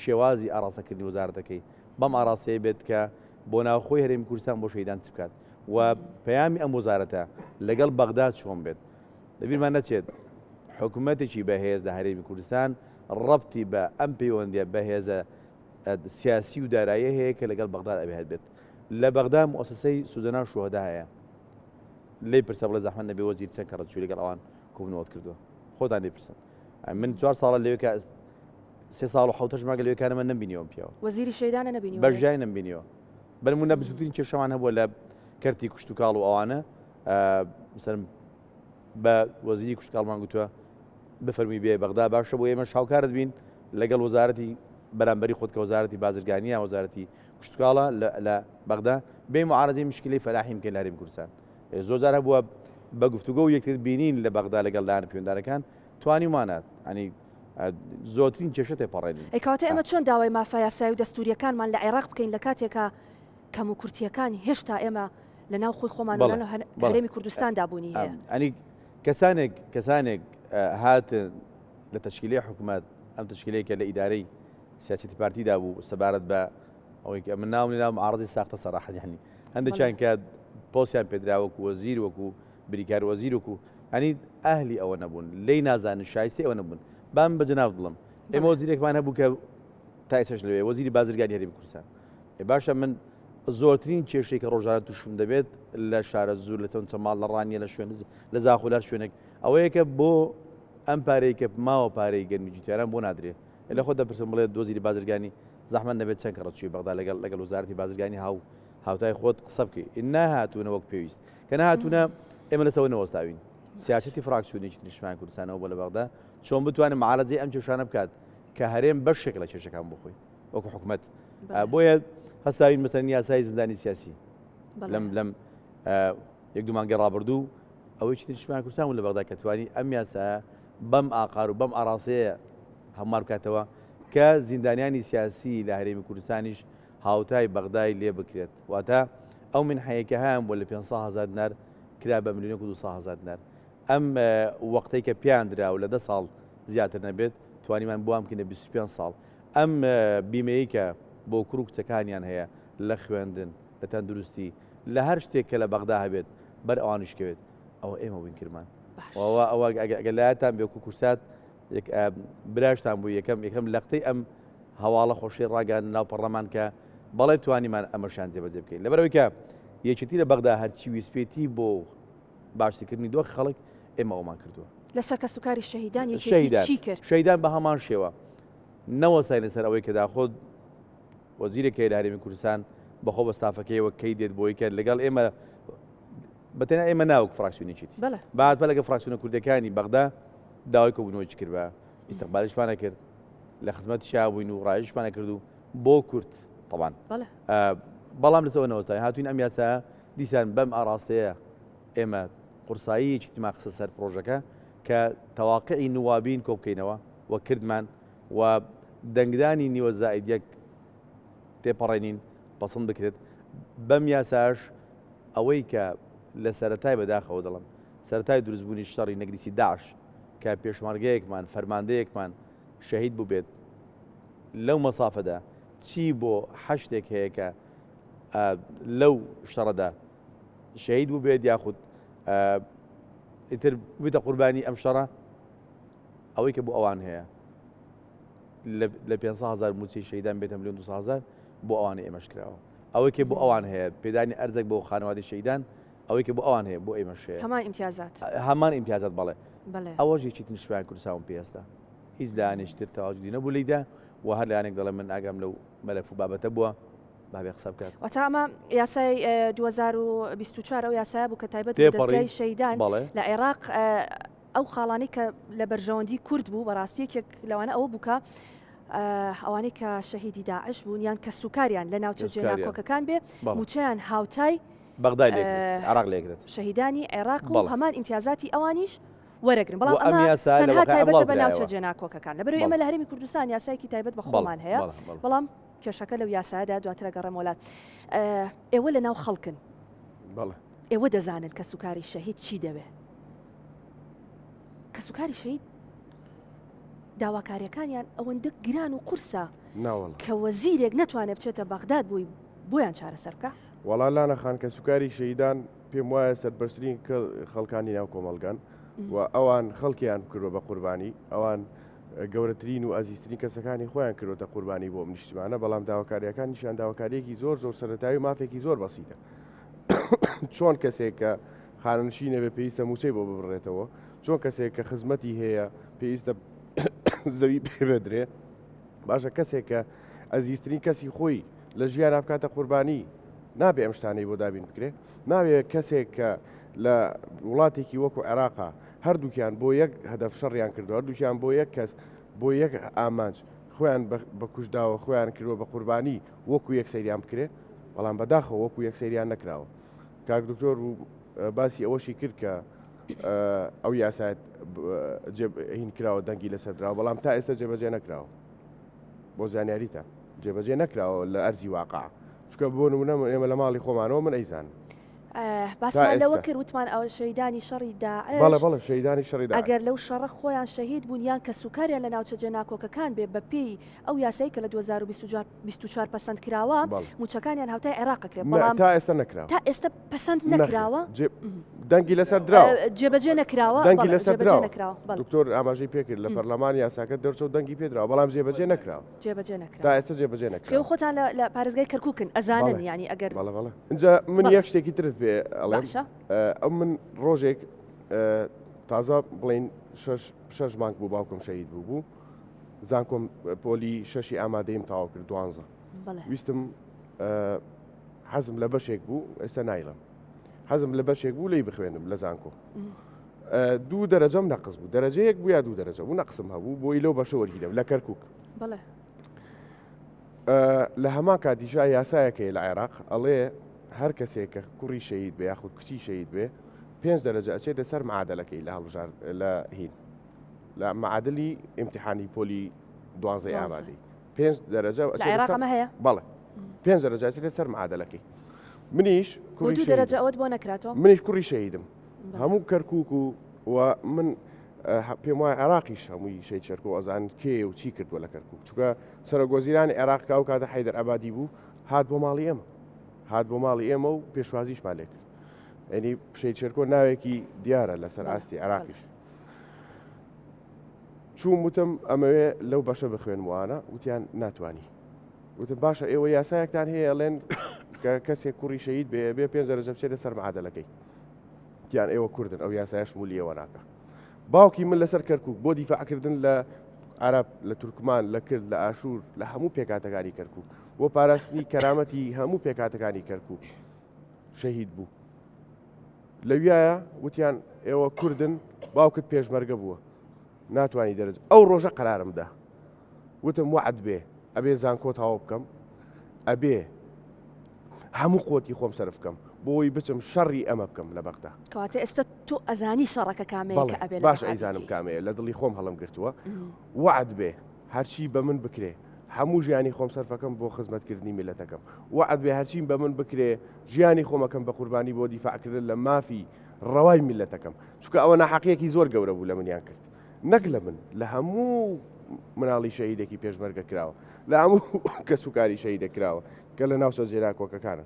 شێوازی ئاڕاستەکردنی وەزارەتەکەی بەم ئاڕاستەیە بێت کە بۆ ناوخۆی هەرێمی کوردستان بۆ شەهیدان چ بکات و پەیامی ئەم وەزارەتە لەگەڵ بەغداد چۆن بێت لەبیرمان نەچێت حکوومەتێکی بەهێز لە هەرێمی کوردستان ڕەبتی بە ئەم پەیوەندیە بەهێزە سیاسی و دارایی هەیە کە لەگەڵ بەغداد ئەبێت بێت لە بەغداد مؤسسەی سوزەنا شوهەدا هەیە لێی پرسە بڵێ زەحمەت نەبێ وەزیر چەند کە ڕەتچووی لەگەڵ ئەوان کۆبنەوەت کردووە خۆتان لێپرسن من 4 ساڵە لەوێ 3 ساڵ و 7 ماگە لەوێکانەمە نەبینیەوە پیاوە وەزیری شەیدانە نەبینی بەژای نەبینیەوە بەنمونە بزوترین کێشەمان هەبووە لە کەرتی کوشت و کاڵ و ئەوانە مثلا بە وەزیری کوشت کاڵمان گوتووە بفەرمی بێ بەغدا باشە بۆ ئێمە شاوکارت بین لەگەڵ وەزارەتی بەرامبەری خۆت کە وەزارەتی بازرگانیە وەزارەتی کوشت و کاڵە لە بەغدا بێ معارەزەی مشکلەی فەلاحی بکەین لە هەرێمی کوردستان زۆر جار هەبووە بە گفتوگۆ و یەکتر بینین لە بەغدا لەگەڵ لایەنە پەیوەنددارەکان توانیمانات ینی زۆرترین کێشە تێپەڕێنین ئەیکاتە ئێمە چۆن داوای مافە یاسایی و دەستوریەکانمان لە عێراق بکەین لە کاتێکە کەم و کورتیەکانی هێشتا ئێمە لە ناو خۆی خۆمان هەرێمی کوردستاندا بوونی هەیە ئەنی کەسانێک هاتن لە تشکیلەی حکوومەت ئەم تشکیلەیەکە لە ئیدارەی سیاسەتی پارتیدا بوو سەبارەت بە ئەوەی من ناو ناو عارضی ساختە سەراحەت یعنی هەندێکیان کە پۆستیان پێدرا وەکو وەزیر وەکو بریکار وەزیر وەکو هەنی ئەهلی ئەوە نەبوون لی نازانن شایستی ئەوە نەبوون بام بەجناو دڵم ئێمە وەزیرێکمان هەبوو کە تایسەش لەوێ وەزیری بازرگانی هەرێمی کوردستان باشە من زۆرترین کێشەی کە ڕۆژانە تووشم دەبێت لە شارە زوور لە چەند ماڵ لە ڕانیە لە شوێن لە زاخولار شوێنێک ئەوەیە کە بۆ ئەم پارەی کە ماوە پارەی گەرمی جوتیاران بۆ نادرێت لە خۆ دەپرسم بڵێت وەزیری بازرگانی زەحمەت نەبێت چەند کە ڕەتچووی بەغدا لەگەڵ وەزارەتی بازرگانی هاوتای خۆت قسە بکەی نەهاتوونە وەک پێویست کە نەهاتوونە ئێمە لەسەوە نەوەستاوین سیاسەتی فراکسیۆنێکی نیشتیمانی کوردستانەوە بۆ لە بەغدا چۆن بتوانێت معارەزەی ئەم کێشانە بکات کە هەرێم بەشێک لە کێشەکان بخۆی وەکو حکوومەت بۆیە هەستاوین مەسەلەن یاسای زیندانی سیاسی لەم یەک دوو مانگە ڕابردوو ئەوەی چی نیشتیمانی کوردستان بوو لە بەغدا کە توانی ئەم یاسایە بەم ئاقار و بەم ئاڕاستەیە هەموار بکاتەوە کە زیندانیانی سیاسی لە هەرێمی کوردستانیش هاوتای بەغدای لێ بکرێت واتە ئەو منحەیەکە هەیە بۆ لە 500,000 دینار کرا بە 1,200,000 دینار ئەم وەختەی کە پیان درا و لە 10 ساڵ زیاتر نەبێت توانیمان بوام بکەینە 25 ساڵ ئەم بیمەیە کە بۆ کوڕ و کچەکانیان هەیە لە خوێندن لە تەندروستی لە هەر شتێک کە لە بەغدا هەبێت بەر ئەوانیشکەوێت ئەوە ئێمە وینکرمان ئەوە گەلایەتان بێکو کورسات براشتان بوو یەکەم لەقتەی ئەم هەواڵە خۆشی ڕاگەان ناو پەرلەمان کە بەڵێ توانیمان ئەمەشان جێبەجێ بکەین لەبەرەوەی کە یەکێتی لە بەغدا هەرچی ویسپێتی بۆ باشترکردنی دۆخ خەڵک ئێمە ئەومان کردووە لەسەر کە سوکاری شەهیدان چی کرد شەهیدان بە هەمان شێوە نەوەسای لەسەر ئەوەی کە داخۆ وەزیرێکی لە هەرێمی کوردستان بەخۆ بە ستافەکەیەوە کەی دێت بۆی کرد لەگەڵ ئێمە بەتەنیا ئێمە ناوک فراکسیۆنێکیتی بعد بە لەگە فراکسیۆنە کوردەکانی بەغدا داوای کۆبوونەوەی کرد بە ئیستقبالیشمانە کرد لە خزمەتی شابووین و ڕایشمانە کرد و بۆ کورد طبعا بەڵام لەسەوە نەوەستای هاتوین ئەم یاسایە دیسان بەم ئاراستەیە ئێمە قورساییەکی تیما قسە سەر پرۆژەکە کە تەواقعی نوابین کۆ بکەینەوە وە کردمان و دەنگدانی نیوە زائیدیەک تێپەڕێنین پەسەند بکرێت بەم یاساش ئەوەی کە لە سەرەتای بەداخەوە دەڵم سەرەتای دروستبوونی شەڕی نەگریسی داعش کە پێشمەرگەیەکمان فەرماندەیەکمان شەهید بوو بێت لەو مەسافەدا چی بۆ حەشتێک هەیە کە لەو شەڕەدا شەهید بوو بێت یاخود ئیتر بێتە قوربانی ئەم شەڕە ئەوەی کە بۆ ئەوان هەیە لە 500,000 موچەی شەهیدان بێتە 1,200,000 بۆ ئەوانە ئێمەش کراوە ئەوەی کە بۆ ئەوان هەیە پێدانی ئەرزێک بۆ خانەوادی شەهیدان ئەوەی کە بۆ ئەوان هەیە بۆ ئێمەش هەیە هەمان ئیمتیازات بەڵێ ئەوە ژێکی نیشتیمانی کوردستان پێستا هیچ لایەنێکتر تەواجودی نەبوو لێیدا و هەر لایەنێک دەڵێ من ئاگام لەو مەلەف و بابەتە بووە بابێ قسە بکات واتە ئەمە یاسای 2024 ئەو یاسایە بوو کە تایبەت دەستگای شەیدان لە عێراق ئەو خاڵانی کە لە بەرژەوەندی کورد بوو بەڕاستیەکێک لەوانە ئەوە بووکە ئەوانەی کە شەهیدی داعش بوون یان کە سوکاریان لە ناوچە جێناکۆکەکان بێ موچەیان هاوتای بەغدای عێراق لێگرێت شەهیدانی عێراق و هەمان ئیمتیازاتی ئەوانیش وەرەگرن بەڵام ئەمە تەنها تایبەتە بە ناوچە جێناکۆکەکان لەبەرەوەی ئێمە لە هەرێمی کوردستان یاسایەکی تایبەت بە خۆمان هەیە بەڵام کێشەکە لەو یاسایەدا دواترە گەڕێم وڵات ئێوە لە ناو خەڵکن ئێوە دەزانن کە سوکاری شەهید چی دەوێت کە سوکاری شەهید داواکاریەکانیان ئەوەندە گران و قورسە کە وەزیرێک نەتوانێت بچێتە بەغداد بووی بۆیان چارەسەر بکە وەڵا لانەخان کە سوکاری شەیدان پێم وایە سەربەرزترین خەڵکانی ناو کۆمەلگان و ئەوان خەڵکیان کردوە بە قوربانی ئەوان گەورەترین و ئازیزترین کەسەکانی خۆیان کردوتە قوربانی بۆ نیشتیمانە بەڵام داواکاریەکانیشیان داواکاریەکی زۆر سەرەتاوی مافێکی زۆر بەسیتە چۆن کەسێک کە خانەنشینە بێ پێویستە موچەی بۆ ببڕێتەوە چۆن کەسێک کە خزمەتی هەیە پێویستە زەوی پێبدرێ باشە کەسێک کە ئەزیزترین کەسی خۆی لە ژیان بکاتە قوربانی نابێ ئەم شتانەی بۆ دابین بکرێ ناوێت کەسێک کە لە وڵاتێکی وەکو عێراقا هەردووکیان بۆ یەک هەدەف شەڕیان کردو هەردووکیان بۆ یەک کەس بۆ یەک ئامانج خۆیان بە کوژداوە خۆیان کردووە بە قوربانی وەکو یەک سەیریان بکرێ بەڵام بەداخەوە وەکو یەک سەیریان نەکراوە کاک دکتۆر و باسی ئەوەشی کرد کە ئەو یاسایەت هین کراوە دەنگی لەسەردراوە بەڵام تا ئێستا جێبەجێ نەکراوە بۆ زانیاریتە جێبەجێ نەکراوە لە ئەرزی واقع چکە بۆ نمونە ئێمە لە ماڵی خۆمانەوە من ئەیزان باسمان لەوە کرد وتمان ئەو شەیدانی شەڕی داعش بەڵێ شەیدانی شەڕی داعش ئەگەر لەو شەڕە خۆیان شەهید بوون یان کە سوکاریان لە ناوچە جێناکۆکەکان بێ بە پێی ئەو یاسایی کە لە 2024 پەسەند کراوە موچەکانیان هاوتای عێراق کرێ بەڵام تا ئێستا نەکراوە تا ئێستا پەسەند نەکراوە دەنگی لەسەر دراوە جێبەجێ نەکراوە دەنگی لەسەر دراوە دکتۆر ئاماژەی پێکرد لە پەرلەمانی یاساکە دەرچەوت دەنگی پێدراوە بەڵام جێبەجێ نەکراوە تا ئێستا جێبەجێ نەکراوە خۆتان لە پارێزگای کەرکووکن ئەزانن ینی ئەگەر بەڵێ اینجا من یەک شتێکی ترت پێ ئەڵێم ئەم من ڕۆژێک تازە بڵین شەش مانگ بوو باوکم شەهید بوو زانکۆم پۆلی شەشی ئامادەیم تاوا کرد 12 ویستم حەزم لە بەشێک بوو ئێستا نایڵم حەزم لە بەشێک بوو لی بخوێنم لە زانکۆ 2 دەرەجەم نەقص بوو دەرەجەیەک بوو یا 2 دەرەجە بوو نەقسم هەبوو بۆی لەو بەشە وەرگیرم لە کەرکووک لە هەمان کاتیشا یاسایەکەی لە عێراق ئەڵێ هەر کەسێک کە کوڕی شەهید بێ یاخود کچی شەهید بێ 5 دەرەجە ئەچێتە سەر معادلەکەی لە هەڵبژار لە هین لە معادلی ئیمتیحانی پۆلی 12 ئامادەی 5 دەرەجە عێراقەمە هەیە بەڵێ 5 دەرەجە ئەچێتە سەر معادلەکەی منیش کوڕی دەرەجە ئەوت بۆ نەکراتەوە منیش کوڕی شەهیدم هەموو کەرکووک و من پێم وایە عێراقیش هەمووی شەید شەرکۆ ئەزان کێ و چی کردووە لە کەرکووک چونکە سەرۆگۆزیرانی عێراق کاو کاتە حەیدەر عەبادی بوو هات بۆ ماڵی ئێمە هات بۆ ماڵی ئێمە و پێشوازیشمان لێ کرد ینی شەید شەرکۆ ناوێکی دیارە لەسەر ئاستی عێراقیش چوون وتم ئەمەوێ لەو بەشە بخوێنموانە وتیان ناتوانی وتم باشە ئێوە یاسایەکتان هەیە ئەڵێن کە کەسێک کوڕی شەهید بێ 5 دەرەجە بچێتە سەر معادلەکەی تیان ئێوە کوردن ئەو یاسایە شمولیەوە ناکە باوکی من لەسەر کەرکووک بۆ دیفاعکردن لە عەرەب لە تورکمان لە کرد لە ئاشور لە هەموو پێکاتەکانی کەرکووک بۆ پاراستنی کەرامەتی هەموو پێکاتەکانی کەرکووک شەهید بوو لەویایە وتیان ئێوە کوردن باوکت پێشمەرگە بووە ناتوانی دەرەجە ئەو ڕۆژە قەرارمدا وتم وعد بێ ئەبێ زانکۆ تاوە بکەم ئەبێ هەموو قوتی خۆم سەرف بکەم بۆی بچم شەڕی ئەمە بکەم لە بەغدا کەواتە ئێستا تۆ ئەزانی شەڕەکە کامەیە کە ئەبێ باش ئەیزانم کامەیە لە دڵی خۆم هەڵم گرتووە وعد بێ هەرچی بە من بکرێ هەموو ژیانی خۆم سەرفەکەم بۆ خزمەتکردنی میلەتەکەم وعد بێ هەرچیم بە من بکرێ ژیانی خۆمەکەم بە قوربانی بۆ دیفاعکردن لە مافی ڕەوای میلەتەکەم چونکە ئەوە ناحەقیەکی زۆر گەورە بوو لە منیان کرد نەک لە من لە هەموو مناڵی شەهیدێکی پێشمەرگە کراوە لە هەموو کە سوکاری شەهیدە کراوە کە لە ناوچە جێراکۆکەکانە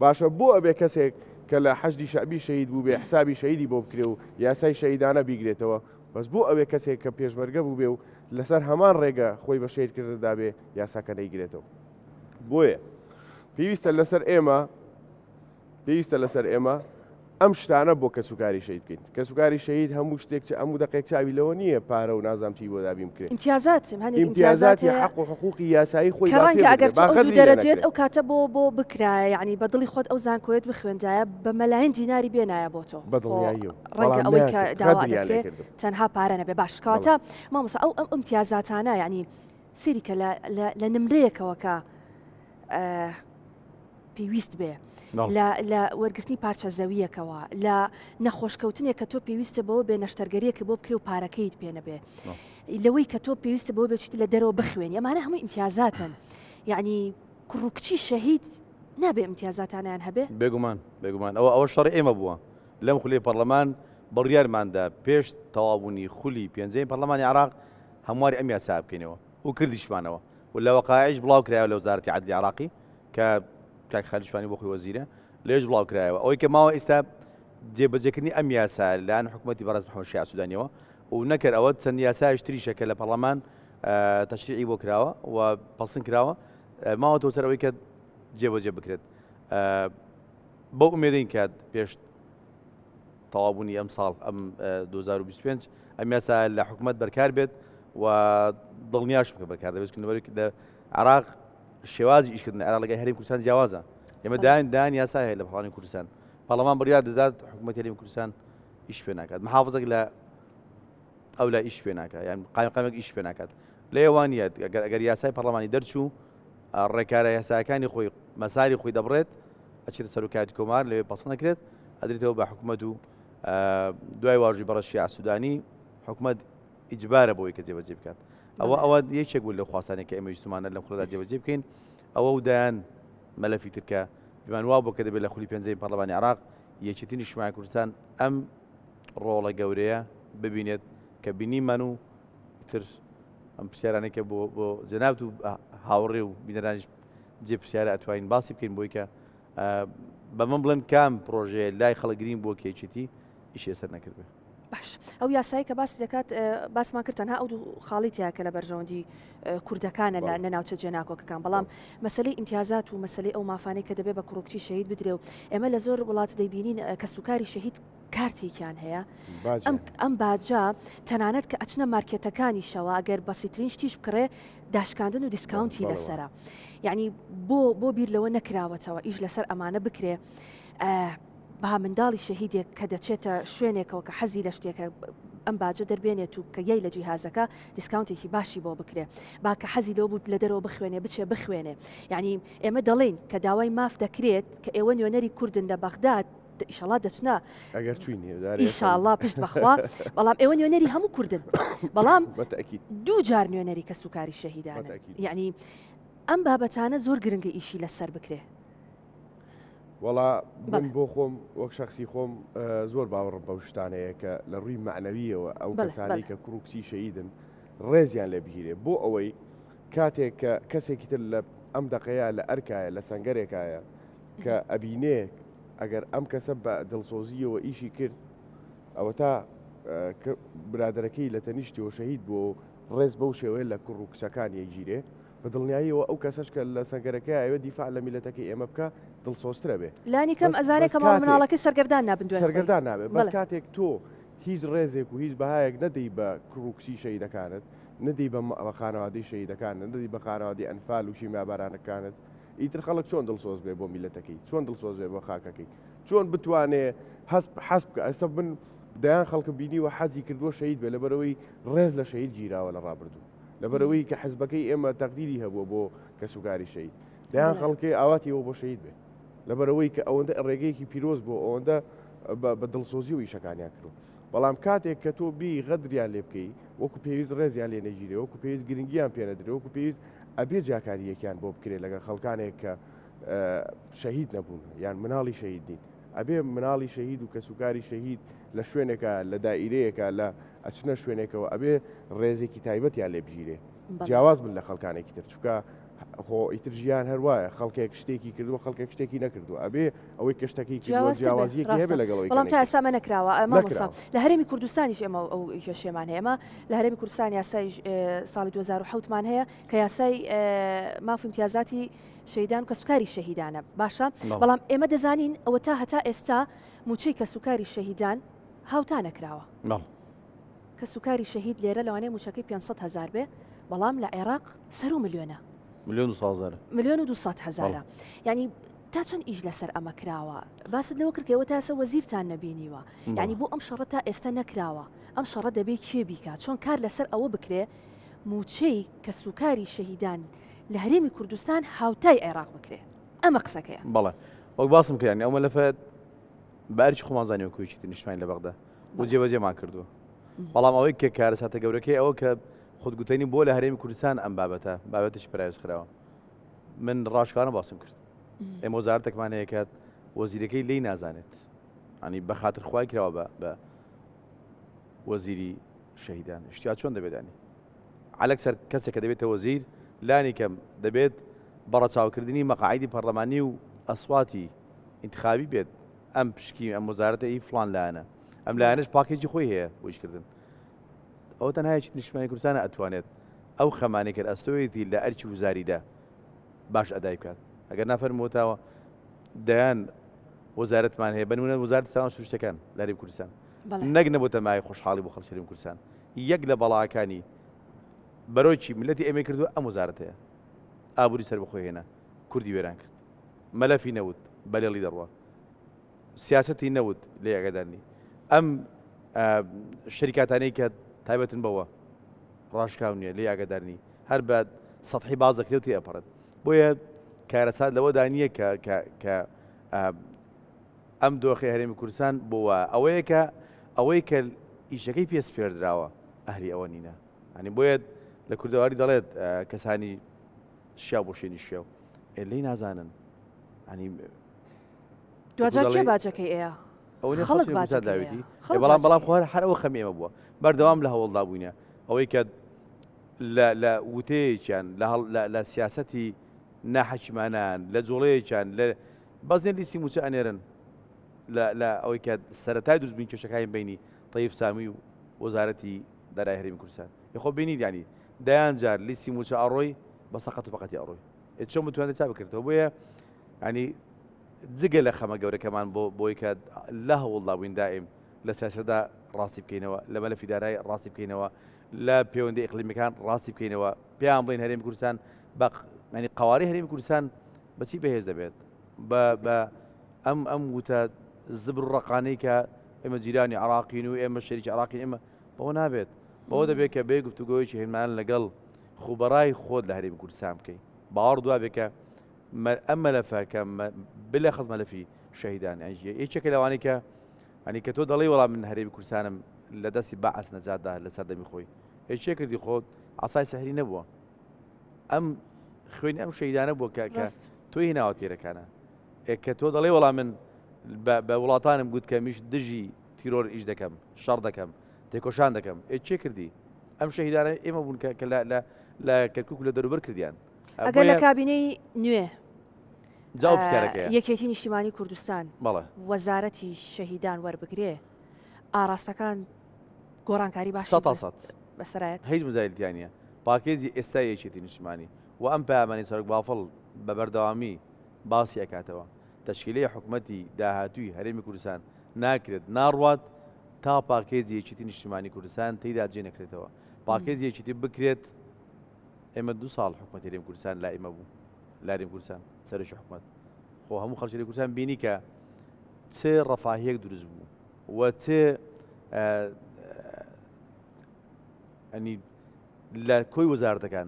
باشە بۆ ئەبێ کەسێک کە لە حەشدی شەعبی شەهید بوو بێ حسابی شەهیدی بۆ بکرێ و یاسای شەهیدانە بیگرێتەوە بەس بۆ ئەوێ کەسێک کە پێشمەرگە بوو بێ و لەسەر هەمان ڕێگە خۆی بە شەهیدکردندا بێ یاساکە نەیگرێتەوە بۆیە پێویستە لەسەر ئێمە ئەم شتانە بۆ کە سوکاری شەهید بکەین کە سوکاری شەهید هەموو شتێک هەموو دقێک چاوی لەوە نییە پارە و نازام چی بۆ دابیم بکرێت ئیمتیازاتی حق و حقوقی یاسایی خۆی ڕەنگە ئەگەر تۆ دەرەجێت ئەو کاتە بۆ بکرایە یعنی بە دڵی خۆت ئەو زانکۆیت بخوێندایە بە مەلایەن دیناری بێنایە بۆ تۆ بەدڵیاییەوە ڕەنگە ئەوەی کە داوا دەکرێت تەنها پارە نەبێ باش کەواتە مامۆستا ئەو ئیمتیازاتانە یعنی سیری کە لە نمرەیەکەوە کە پێویست بێ لە وەرگرتنی پارچە زەویەکەوە لە نەخۆشکەوتنێک کە تۆ پێویستە بەوە بێ نەشتەرگەریەکە بۆ بکرێ و پارەکەیت پێ نەبێ لەوەی کە تۆ پێویستە بەوە بێت لە دەرەوە بخوێن ئەمانە هەموو ئیمتیازاتن یعنی کوڕ و کچی شەهید نابێ ئیمتیازاتانیان هەبێ بێگومان ئەوە شەڕی ئێمە بووە لەم خولەی پەرلەمان بڕیارماندا پێش تەواوبوونی خولی پێنجەی پەرلەمانی عێراق هەمواری ئەم یاسا بکەینەوە و کردیشمانەوە و لە وەقایعش بڵاو کرایەوە لە وەزارەتی عەدلی عێراقی کە کاک خالیشوانی بۆ خۆی وەزیرە لێش بڵاو کرایەوە ئەوەی کە ماوە ئێستا جێبەجێکردنی ئەم یاسا لەلایەن حکوومەتی بەڕێز محەممەد شیع سوودانیەوە و نەکرد ئەوە چەند یاسایش تریشە کە لە پەرلەمان تەشریعی بۆ کراوە و پەسەند کراوە ماوەتەوە سەر ئەوەی کە جێبەجێ بکرێت بەو ئومێدەین کات پێش تەوابوونی ئەم ساڵ ئەم 2025 ئەم یاسا لە حکوومەت بەرکار بێت و دڵنیاشم کە بەکار دەبێتکردنەوەی لە عراق شێوازی ئیشکردن عراق لەگەڵ هەرێمی کوردستان جیاوازە ئێمە دایان یاسا هەیە لە پەڵانی کوردستان پەرلەمان بڕیار دەدات حکوومەتی هەرێمی کوردستان ئیش پێ ناکات محافزەك لە ئەو لا ئیش پێ ناکات یان قایمەک ئیش پێ ناکات لە ئێوانیەت ئەگەر یاسای پەرلەمانی دەرچوو ڕێکارە یاساکانی خۆی مەساری خۆی دەبڕێت ئەچێتە سەرۆکایەتی کۆمار لەوێ پەسەند نەکرێت ئەدرێتەوە بە حکوومەت و دوای واژی بەڕێز شیع سوودانی حکوومەت ئیجبارە بۆی کە جێبەجێ بکات ئەوە یەکێک بوو لە خواستانێک کە ئێمە ویستمانە لەم خۆدا جێبەجێ بکەین ئەوە و دایان مەلەفی ترکە بیمان وا بۆ کە دەبێت لە خولی پێنجەی پەرلەمانی عراق یەکێتی نیشتیمانی کوردستان ئەم ڕۆڵە گەورەیە ببینێت کە بینیمان و تر ئەم پرسیارانێکە بۆ جەنابەت و هاوڕێ و بینەرانیش جێ پرسیارە ئەتوانین باسی بکەین بۆی کە بە من بڵێن کام پرۆژەیە لای خەڵکگرین بۆ کێچێتی ئیش ێسەر نەکردبێ باش ئەو یاسایی کە باسی دەکات باسمان کرد تەنها ئەو دوو خاڵیتیا کە لە بەرژەوەندی کوردەکانە لە نەناوچە جێناکۆکەکان بەڵام مەسلەی ئیمتیازات و مەسلەی ئەو مافانەی کە دەبێت بە کوڕکتی شەهید بدرێ و ئێمە لە زۆر وڵات دەیبینین کە سوکاری شەهید کارتێکیان هەیە ئەم باجا تەنانەت کە ئەچنە مارکێتەکانیشەوە ئەگەر بەسیترین شتیش بکڕێ داشکاندن و دیسکاونتی لەسرە یعنی بۆ بیر لەوە نەکراوەتەوە ئیش لەسەر ئەمانە بکرێ بە منداڵی شەهیدێک کە دەچێتە شوێنێکەوە کە حەزی لە شتێکە ئەم باجە دەربێنێت و کە یەی لە جیهازەکە دیسکاونتێکی باشی بۆ بکرێ با کە حەزی لەوە بوو لە دەرەوە بخوێنێ بچێ بخوێنێ یعنی ئێمە دەڵێن کە داوای ماف دەکرێت کە ئێوە نوێنەری کوردن لە بەغداد ئیشەڵا دەچنا ئەگەر چوینی ئیشاءالله پشت بەخوا بەڵام ئێوە نوێنەری هەموو کوردن بەڵام دوو جار نوێنەری کە سوکاری شەهیدانە یعنی ئەم بابەتانە زۆر گرنگە ئیشی لەسەر بکرێ وڵا من بۆ خۆم وەک شخصی خۆم زۆر باوەڕم بەو شتانەیە کە لە ڕووی معنەویەوە ئەو کەسانی کە کوڕکسی شەهیدن ڕێزیان لێ بگیرێ بۆ ئەوەی کاتێک کە کەسێکی تر لە ئەم دەقەیە لە ئەرکایە لە سەنگەرێکایە کە ئەبینێ ئەگەر ئەم کەسە بە دڵسۆزیەوە ئیشی کرد ئەوە تا برادەرەکەی لە تەنیشتیەوە شەهید بۆ ڕێز بەو شێوەیە لە کوڕ و کچەکان یەکگیرێ بە دڵنیاییەوە ئەو کەسەش کە لە سەنگەرەکە ئەوە دیفاع لە میلەتەکەی ئێمە بکە دڵسۆسترە بێ لانی کەم ئەزارێک کە ماڵ مناڵەکەی سەرگەردان نابن دوێ سەرگەردان نابێت بەس کاتێک تۆ هیچ ڕێزێک و هیچ بەهایەک نەدەی بە کوڕکسی شەهیدەکانت نەدەی بە خانەوادەی شەهیدەکانت نەدەی بە خانەوادی ئەنفال و شیمابارانەکانت ئیتر خەڵک چۆن دڵسۆز بێ بۆ میلەتەکەی چۆن دڵسۆز بێ بۆ خاکەکەی چۆن بتوانێ حەز بکە ئەستا بن دەیان خەڵکە بینیوە حەزی کردووە شەهید بێ لەبەرەوەی ڕێز لە شەهید گیراوە لە ڕابردوو لەبەرەوەی کە حەزبەکەی ئێمە تەقدیری هەبووە بۆ کە سوکاری شەهید دەیان خەڵکی ئاواتیەوە بۆ شەهید بێ لەبەرەوەی کە ئەوەندە ڕێگەیەکی پیرۆز بۆ ئەوەندە بە دڵسۆزی و ئیشەکانیان کرد بەڵام کاتێک کە تۆ بی غەدریان لێ بکەی وەکو پێویست ڕێزیان لێ نەگیرێ وەکو پێویست گرنگیان پێنەدرێ وەکو پێویست ئەبێ جاکاریەکیان بۆ بکرێت لەگەڵ خەڵکانێک کە شەهید نەبوون یان مناڵی شەهید نین ئەبێ مناڵی شەهید و کە سوکاری شەهید لە شوێنێکە لە دائیرەیەکە لە ئەچنە شوێنێکەوە ئەبێ ڕێزێکی تایبەتیان لێ بگیرێ جیاواز بن لە خەڵکانێکی تر چووکە خۆ ئیتر ژیان هەروایە خەڵکێک شتێکی کردووە خەڵکێک شتێکی نەکردو ئەبێ ئەوەی کە شتێکی کردووە جیاوازیەکی هەبێ لەگەڵەوەی بەڵام تا ئێستا ئەمە نەکراوە مامۆستا لە هەرێمی کوردستانیش ئێمە ئەو کێشەمان هەیە ئێمە لە هەرێمی کوردستان یاسای ساڵی 2007مان هەیە کە یاسای ماف امتیازاتی شەهیدان کە سوکاری شەهیدانە باشە بەڵام ئێمە دەزانین ئەوە تا هەتا ئێستا موچەی کە سوکاری شەهیدان هاوتا نەکراوە کە سوکاری شەهید لێرە لەوانەیە موچەکەی 500,000 بێ بەڵام لە عێراق سەر و ملیۆنە ملیۆن و 200,000 یعنی تا چەند ئیش لەسەر ئەمە کراوە باست لەوە کردکەوە تا ئێستا وەزیرتان نەبینیوە یعنی بۆ ئەم شەڕە تا ئێستا نەکراوە ئەم شەڕە دەبێت کێ بیکات چۆن کار لەسەر ئەوە بکرێ موچەی کە سوکاری شەهیدان لە هەرێمی کوردستان هاوتای عێراق بکرێ ئەمە قسەکەیە بەڵێ وەک باسم کردیان ئەومە لەفەت بارچی خۆمانزانانی کوێکی نیشتمانی لە بەغدا بۆ جێبەجێمان کردووە بەڵام ئەوەی کە کارەساتە گەورەکەی ئەوە کە خودگوتنی بۆ لە هەرێمی کوردستان ئەم بابەتش پرایز خراوە من ڕاشکانە باسم کرد ئێمە وەزارەتێکمان هەیە کات وەزیرەکەی لی نازانێت ئەنی بە خاتر خوای کراوە بە وەزیری شەهیدان شتیا چۆن دەبێتانی عەلەکسەر کەسێک کە دەبێتە وەزیر لانی کەم دەبێت بەڕەچاوکردنی مەقاعیدی پەرلەمانی و ئەسواتی انتخابی بێت ئەم پشکی ئەم وەزارەتە ئی فلان لایەنە ئەم لایەنەش پاکێجی خۆی هەیە بۆ ئیشکردن ئەوە تەنها نیشتیمانی کوردستانە ئەتوانێت ئەو خەمانەی کرد ئەستۆیەتی لە ئەرکی وزاریدا باش ئەدای بکات ئەگەر نافەرموتەوە دەیان وەزارەتمان هەیە بنمونە وەزارەتی ساڵ سروشتەکان لە هەرێمی کوردستان نەک نەبووتە مای خۆشحاڵی بۆ خەڵکی هەرێمی کوردستان یەک لە بەڵاکانی بەرۆکی ملەتی ئێمە کردو ئەم وەزارەت هەیە ئابووری سەر بەخۆی هێنا کوردی وێران کرد مەلەفی نەوت بەلێڵی دەڕوە سیاسەتی نەوت لێ ئەگەدانی ئەم شەریکاتانەی کە تایبەتن بەوە ڕاشکاو نییە لێ ئاگادارنی هەر بە سەحی بازەکرێتی ئەپەڕێت بۆیە کارەسات لەوەدا نییە کە ئەم دۆخی هەرێمی کوردستان بۆوە ئەوەی کە ئیشەکەی پێس پێدراوە ئەهلی ئەوە نینە ئەنی بۆیە لە کوردەواری دەڵێت کەسانی شیا بۆ شوێنی شێو لی نازانن ئەنی دوجا باجەکەی ئەیە ئەوەی داویتی بەڵام خۆ هەر ئەوە خەمی ئێمە بووە بەردەوام لە هەوڵدا بووینە ئەوەی کە لە وتەیەکیان لە سیاسەتی ناحەکیمانان لە جوڵەیەکیان لە بەزێن لیسی موچە ئەنێرن لە ئەوەی کە سەرەتای دروستبوون کێشەکانی بینی طیف سامی و وەزارەتی دارایی هەرێمی کوردستان یخۆ بینید ینی دەیان جار لیسی موچە ئەڕۆی بە سەقەت و پەقەتی ئەڕۆی چۆن بتوانێت چا بکردەوە بۆیە ینی جگە لە خەمە گەورەکەمان بۆی کە لە هەوڵدا بووین دائیم لە سیاسەتدا ڕاستی بکەینەوە لە مەلەفی دارایی ڕاستی بکەینەوە لە پەیوەندی ئیقلیمیەکان ڕاستی بکەینەوە پێیان بڵین هەرێمی کوردستان بە ینی قواری هەرێمی کوردستان بەچی بەهێز دەبێت بە ئەم وتە زبر و ڕقانەی کە ئێمە جیرانی عراقین و ئێمە شەریکی عراقین ئێمە بەوە نابێت بەوە دەبێت کە بێ گفتوگۆیەکی هێنمان لەگەڵ خوبەڕای خۆت لە هەرێمی کوردستان بکەین باوەڕ دوا بێت کە ئەم مەلەفە کە بلێ خەز مەلەفی شەهیدان یەکێکە لەوانەی کە ئەنی کە تۆ دەڵی وەڵام من هەرێمی کوردستانم لە دەستی بەعەس نەجاتدا لە سەردەمی خۆی هیچ کردی خۆت عەسای سەحری نەبووە ئەم خوێنی ئەم شەهیدانە بووە کە تۆی هێناوە تێرەکانە کە تۆ دەڵێ وەڵام من بە وڵاتانم گوت کە میش دژی تیرۆر ئیش دەکەم شەڕ دەکەم تێکۆشان دەکەم چێ کردی ئەم شەهیدانە ئێمە بوون کە لە کەرکووک لە دەروبەر کردیان ئەگەر لە کابینەی نوێ جاوب پرسیارەکەیە یەکێتی نیشتیمانی کوردستان وەزارەتی شەهیدان وەربگرێ ئاراستەکان گۆڕانکاری باش بەسەرایەت هیچ مزایلتیانە پاکێزی ئێستا یەکێتی نیشتیمانی و ئەم پەیامانی سەرک بافڵ بە بەردەوامی باسی ئەکاتەوە تەشکیلەی حکوومەتی داهاتووی هەرێمی کوردستان ناکرێت ناڕوات تا پاکێزی یەکێتی نیشتیمانی کوردستان تێیدا جێ نەکرێتەوە پاکێزی یەکێتی بکرێت ئێمە 2 ساڵ حکوومەتی هەرێمی کوردستان لا ئێمە بوو لا هەرێمی کوردستان سەرۆکی حکوومەت خۆ هەموو خەڵکی هەرێمی کوردستان بینی کە چێ ڕەفاهیەک دروست بوو و چێ ئەنی لە کۆی وەزارەتەکان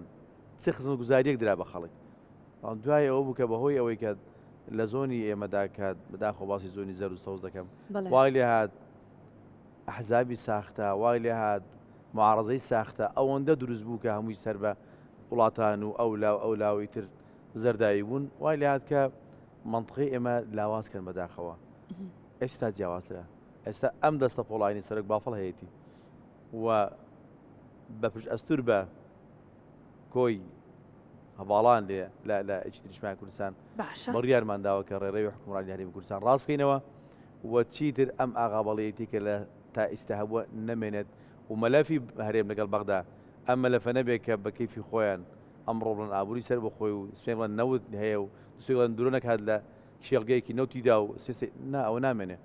چێ خزمەتگوزاریەک درا بە خەڵک دوای ئەوە بوو کە بەهۆی ئەوەی کە لە زۆنی ئێمەدا کات بەداخۆ باسی زۆنی زەر و سەوز دەکەم وای لێ هات ئەحزابی ساختە وای لێ هات معارەزەی ساختە ئەوەندە دروست بوو کە هەمووی سەر بە وڵاتان و ئەو لاوی تر زەردایی بوون وای لێ هات کە منطقی ئێمە لاوازکەن بەداخەوە ئێستا جیاوازترە ئێستا ئەم دەستە پۆڵاینی سەرک بافڵ هەیەی و بە پشت ئەستور بە کۆی هەواڵان لێ لە ئەجتی نیشتیمانی کوردستان بڕیارمانداوە کە ڕێڕەوی حکوومەتی هەرێمی کوردستان ڕاست بکەینەوە و چیتر ئەم ئاغابەڵەیەتی کە لە تا ئێستا هەبووە نەمێنێت و مەلەفی هەرێم لەگەڵ بەغدا ئەم مەلەفە نەبێت کە بە کەیفی خۆیان ئەمڕۆ بڵێن ئابووری سەر بەخۆی و سپێن بڵێن نەوت هەیە و سوێن درۆ نەکات لە شێڵگەیەکی نەوتیدا و ئەوە نامێنێ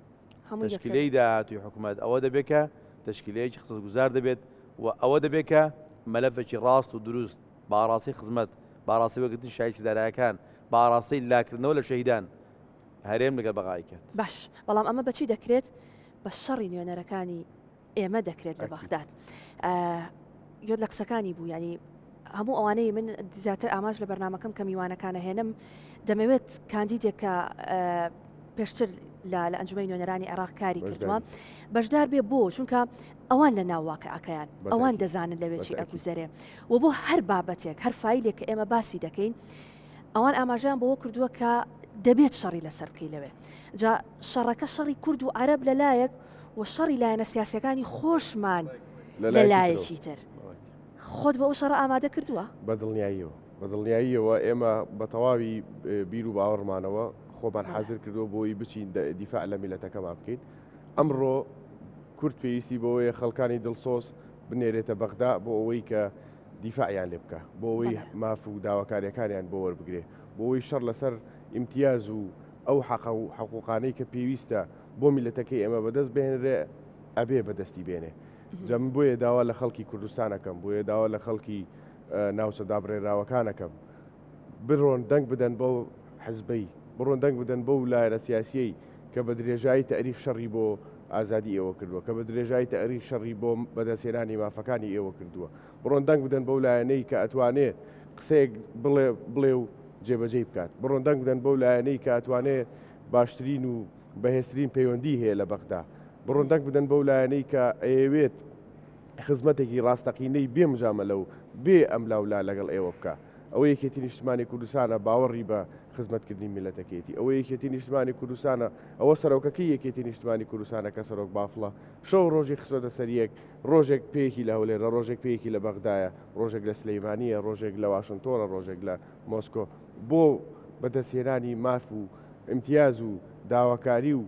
تشکیلەی داهاتووی حکوومەت ئەوە دەبێت کە تشکیلەیەکی خزمەتگوزار دەبێت و ئەوە دەبێت کە مەلەفێکی ڕاست و دروست باڕاستی خزمەت باڕاستی وەگرتنی شایستی دارایەکان باڕاستی لاکردنەوە لە شەهیدان هەرێم لەگەڵ بەغای کرد باش بەڵام ئەمە بەچی دەکرێت بە شەڕی نوێنەرەکانی ئێمە دەکرێت لە بەغداد یۆت لە قسەکانی بوو ینی هەموو ئەوانەی من زیاتر ئاماژ لە بەرنامەکەم کە میوانەکانە هێنم دەمەوێت کاندیدێکە پێشتر لە ئەنجومەی نوێنەرانی عێراق کاری کردووە بەشدار بێ بۆ چونکە ئەوان لە ناو واقعەکەیان ئەوان دەزانن لەوێکی ئەگوزەرێ و بۆ هەر بابەتێک هەر فایلێک کە ئێمە باسی دەکەین ئەوان ئاماژیان بەوە کردووە کە دەبێت شەڕی لەسەر بکەی لەوێ جا شەڕەکە شەڕی کورد و عەرەب لەلایەک و شەڕی لایەنە سیاسەکانی خۆشمان لەلایەکی تر خۆت بە ئەو شەڕە ئامادە کردووە بەدڵنیاییەوە ئێمە بە تەواوی بیر و باوەڕمانەوە خۆمان حاضر کردو بۆی بچین دیفاع لە میلەتەکەمان بکەین ئەمڕۆ کورد پێویستی بۆەوەی خەڵکانی دڵسۆز بنێرێتە بەغدا بۆ ئەوەی کە دیفاعیان لێ بکە بۆ ئەوەی ماف و داواکاریەکانیان بۆ وەربگرێ بۆ ئەوەی شەڕ لەسەر ئیمتیاز و ئەو حەقە و حقوقانەی کە پێویستە بۆ میلەتەکەی ئێمە بەدەست بێنرێ ئەبێ بەدەستی بێنێ جەم بۆیە داوا لە خەڵکی کوردستانەکەم بۆیە داوا لە خەڵکی ناوچە دابڕێراوەکانەکەم بڕۆن دەنگ بدەن بۆ حزبەی بڕۆن دەنگ بدەن بۆ لایەنە سیاسیەی کە بە درێژایی تاریخ شەڕی بۆ ئازادی ئێوە کردووە کە بە درێژایی تاریخ شەڕی بۆ بەدەستێنانی مافەکانی ئێوە کردووە بڕۆن دەنگ بدەن بەو لایەنەی کە ئەتوانێت قسەیەک بڵێ و جێبەجێ بکات بڕۆن دەنگ بدەن بەو لایەنەی کە ئەتوانێت باشترین و بەهێزترین پەیوەندی هەیە لە بەغدا بڕۆن دەنگ بدەن بەو لایەنەی کە ئەیەوێت خزمەتێکی ڕاستەقینەی بێ مجامەلە و بێ ئەملاولا لەگەڵ ئێوە بکە ئەوە یەکێتی نیشتمانی کوردستانە باوەڕی بە خزمەتکردنی میلەتەکەیەتی ئەوە یەکێتی نیشتمانی کوردستانە ئەوە سەرۆکەکەی یەکێتی نیشتمانی کوردستانە کە سەرۆک بافڵە شەو ڕۆژی خسوەتە سەریەک ڕۆژێک پێیەکی لە هەولێرە ڕۆژێک پێیەکی لە بەغدایە ڕۆژێک لە سلەیمانیە ڕۆژێک لە واشنتۆنە ڕۆژێک لە مۆسکۆ بۆ بەدەستهێنانی ماف و امتیاز و داواکاری و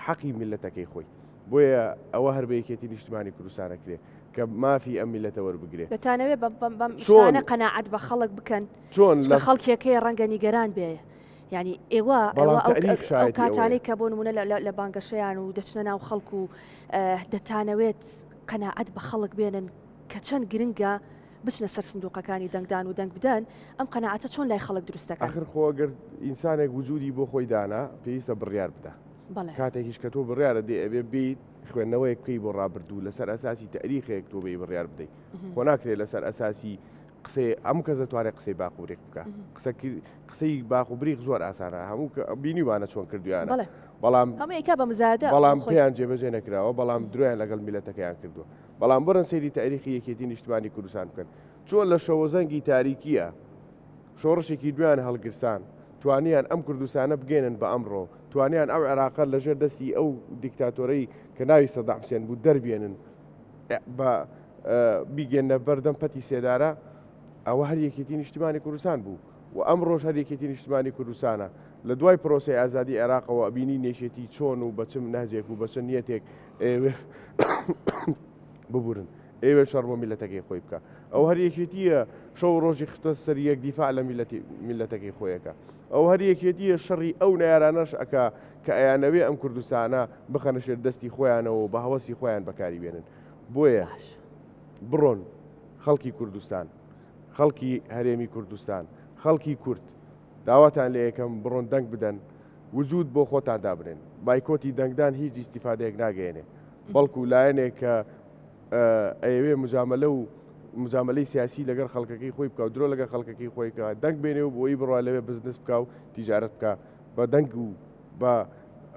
حەقی میلەتەکەی خۆی بۆیە ئەوە هەر بە یەکێتی نیشتمانی کوردستانە کرێ کە مافی ئەم میلەتە وەربگرێت دەتانەوێت بەم قەناعەت بە خەڵک بکەن چۆن لە خەڵکێکەکەی ڕەنگە نیگەران بێ یعنی ئێوە ئەو کاتانەی کە بۆ نمونە لە بانگەشەیان و دەچنە ناو خەڵکو و دەتانەوێت قەناعەت بە خەڵک بێنن کە چەند گرنگە بچنە سەر سندوقەکانی دەنگدان و دەنگ بدەن ئەم قەناعەتە چۆن لای خەڵک دروستەکە ئاخر خۆگەر ئینسانێک وجودی بۆ خۆی دانا پێویستە بڕیار بدە کاتێکیش کە تۆ بڕیارە دێ ئەبێ بیت خوێندنەوەی بکەی بۆ ڕابردوو لەسەر ئەساسی تاریخێک تۆ بێ بڕیار بدەیت خۆ ناکرێت لەسەر ئەساسی قسەی ئەم کەس دەتوانێت قسەی باخورێک بکە قسەی باخ و بریق زۆر ئاسانە هەموو بینیوانە چۆن کردویانە بەڵام بەڵام پێیان جێبەجێ نەکراوە بەڵام درۆیان لەگەڵ میلەتەکەیان کردووە بەڵام بڕن سەیری تاریخی یەکێتی نیشتمانی کوردستان بکەن چۆن لە شەوەزەنگی تاریکیە شۆڕشێکی دویان هەڵگرسان توانیان ئەم کوردستانە بگێنن بە ئەمڕۆ توانیان ئەو عێراقە لەژێر دەستی ئەو دیکتاتۆرەی کە ناوی سەدام حوسێن بوو دەربێنن بە بیگەنە بەردەم پەتی سێدارە ئەوە هەر یەکێتی نیشتمانی کوردستان بوو و ئەمڕۆژ هەر یەکێتی نیشتمانی کوردستانە لە دوای پرۆسی ئازادی عێراقەوە بینی نێشێتی چۆن و بەچم نەهجێک و بەچەند نیەتێک ببورن ئێوە شەڕ بۆ میلەتەکەی خۆی بکە ئەو هەر یەکێتیە شەو ڕۆژی خستە سەر یەک دیفاع لە میلەتەکەی خۆیەکە ئەو هەر یەکێتیە شەڕی ئەو نەیارانەش ئەکا کە ئەیانەوێ ئەم کوردستانە بخەنە شێر دەستی خۆیانەوە بە هەوەسی خۆیان بەکاری بێنن بۆیە بڕۆن خەڵکی کوردستان خەڵکی هەرێمی کوردستان خەڵکی کورد داواتان لە یەکەم بڕۆن دەنگ بدەن وجود بۆ خۆتان دابرێن بایکۆتی دەنگدان هیچ ئیسیفادەیەک ناگەێنێ بەڵکو لایەنێک کە ئەوێ مجاملە و مجاملەی سیاسی لەگەر خەڵکەکەی خۆی بکە و درۆ لەگە خەڵکەکەی خۆی کە دەنگ بێنێ و بۆی بڕوا لەوێ بزنس بکە و تیجارەت بکە بە دەنگ و بە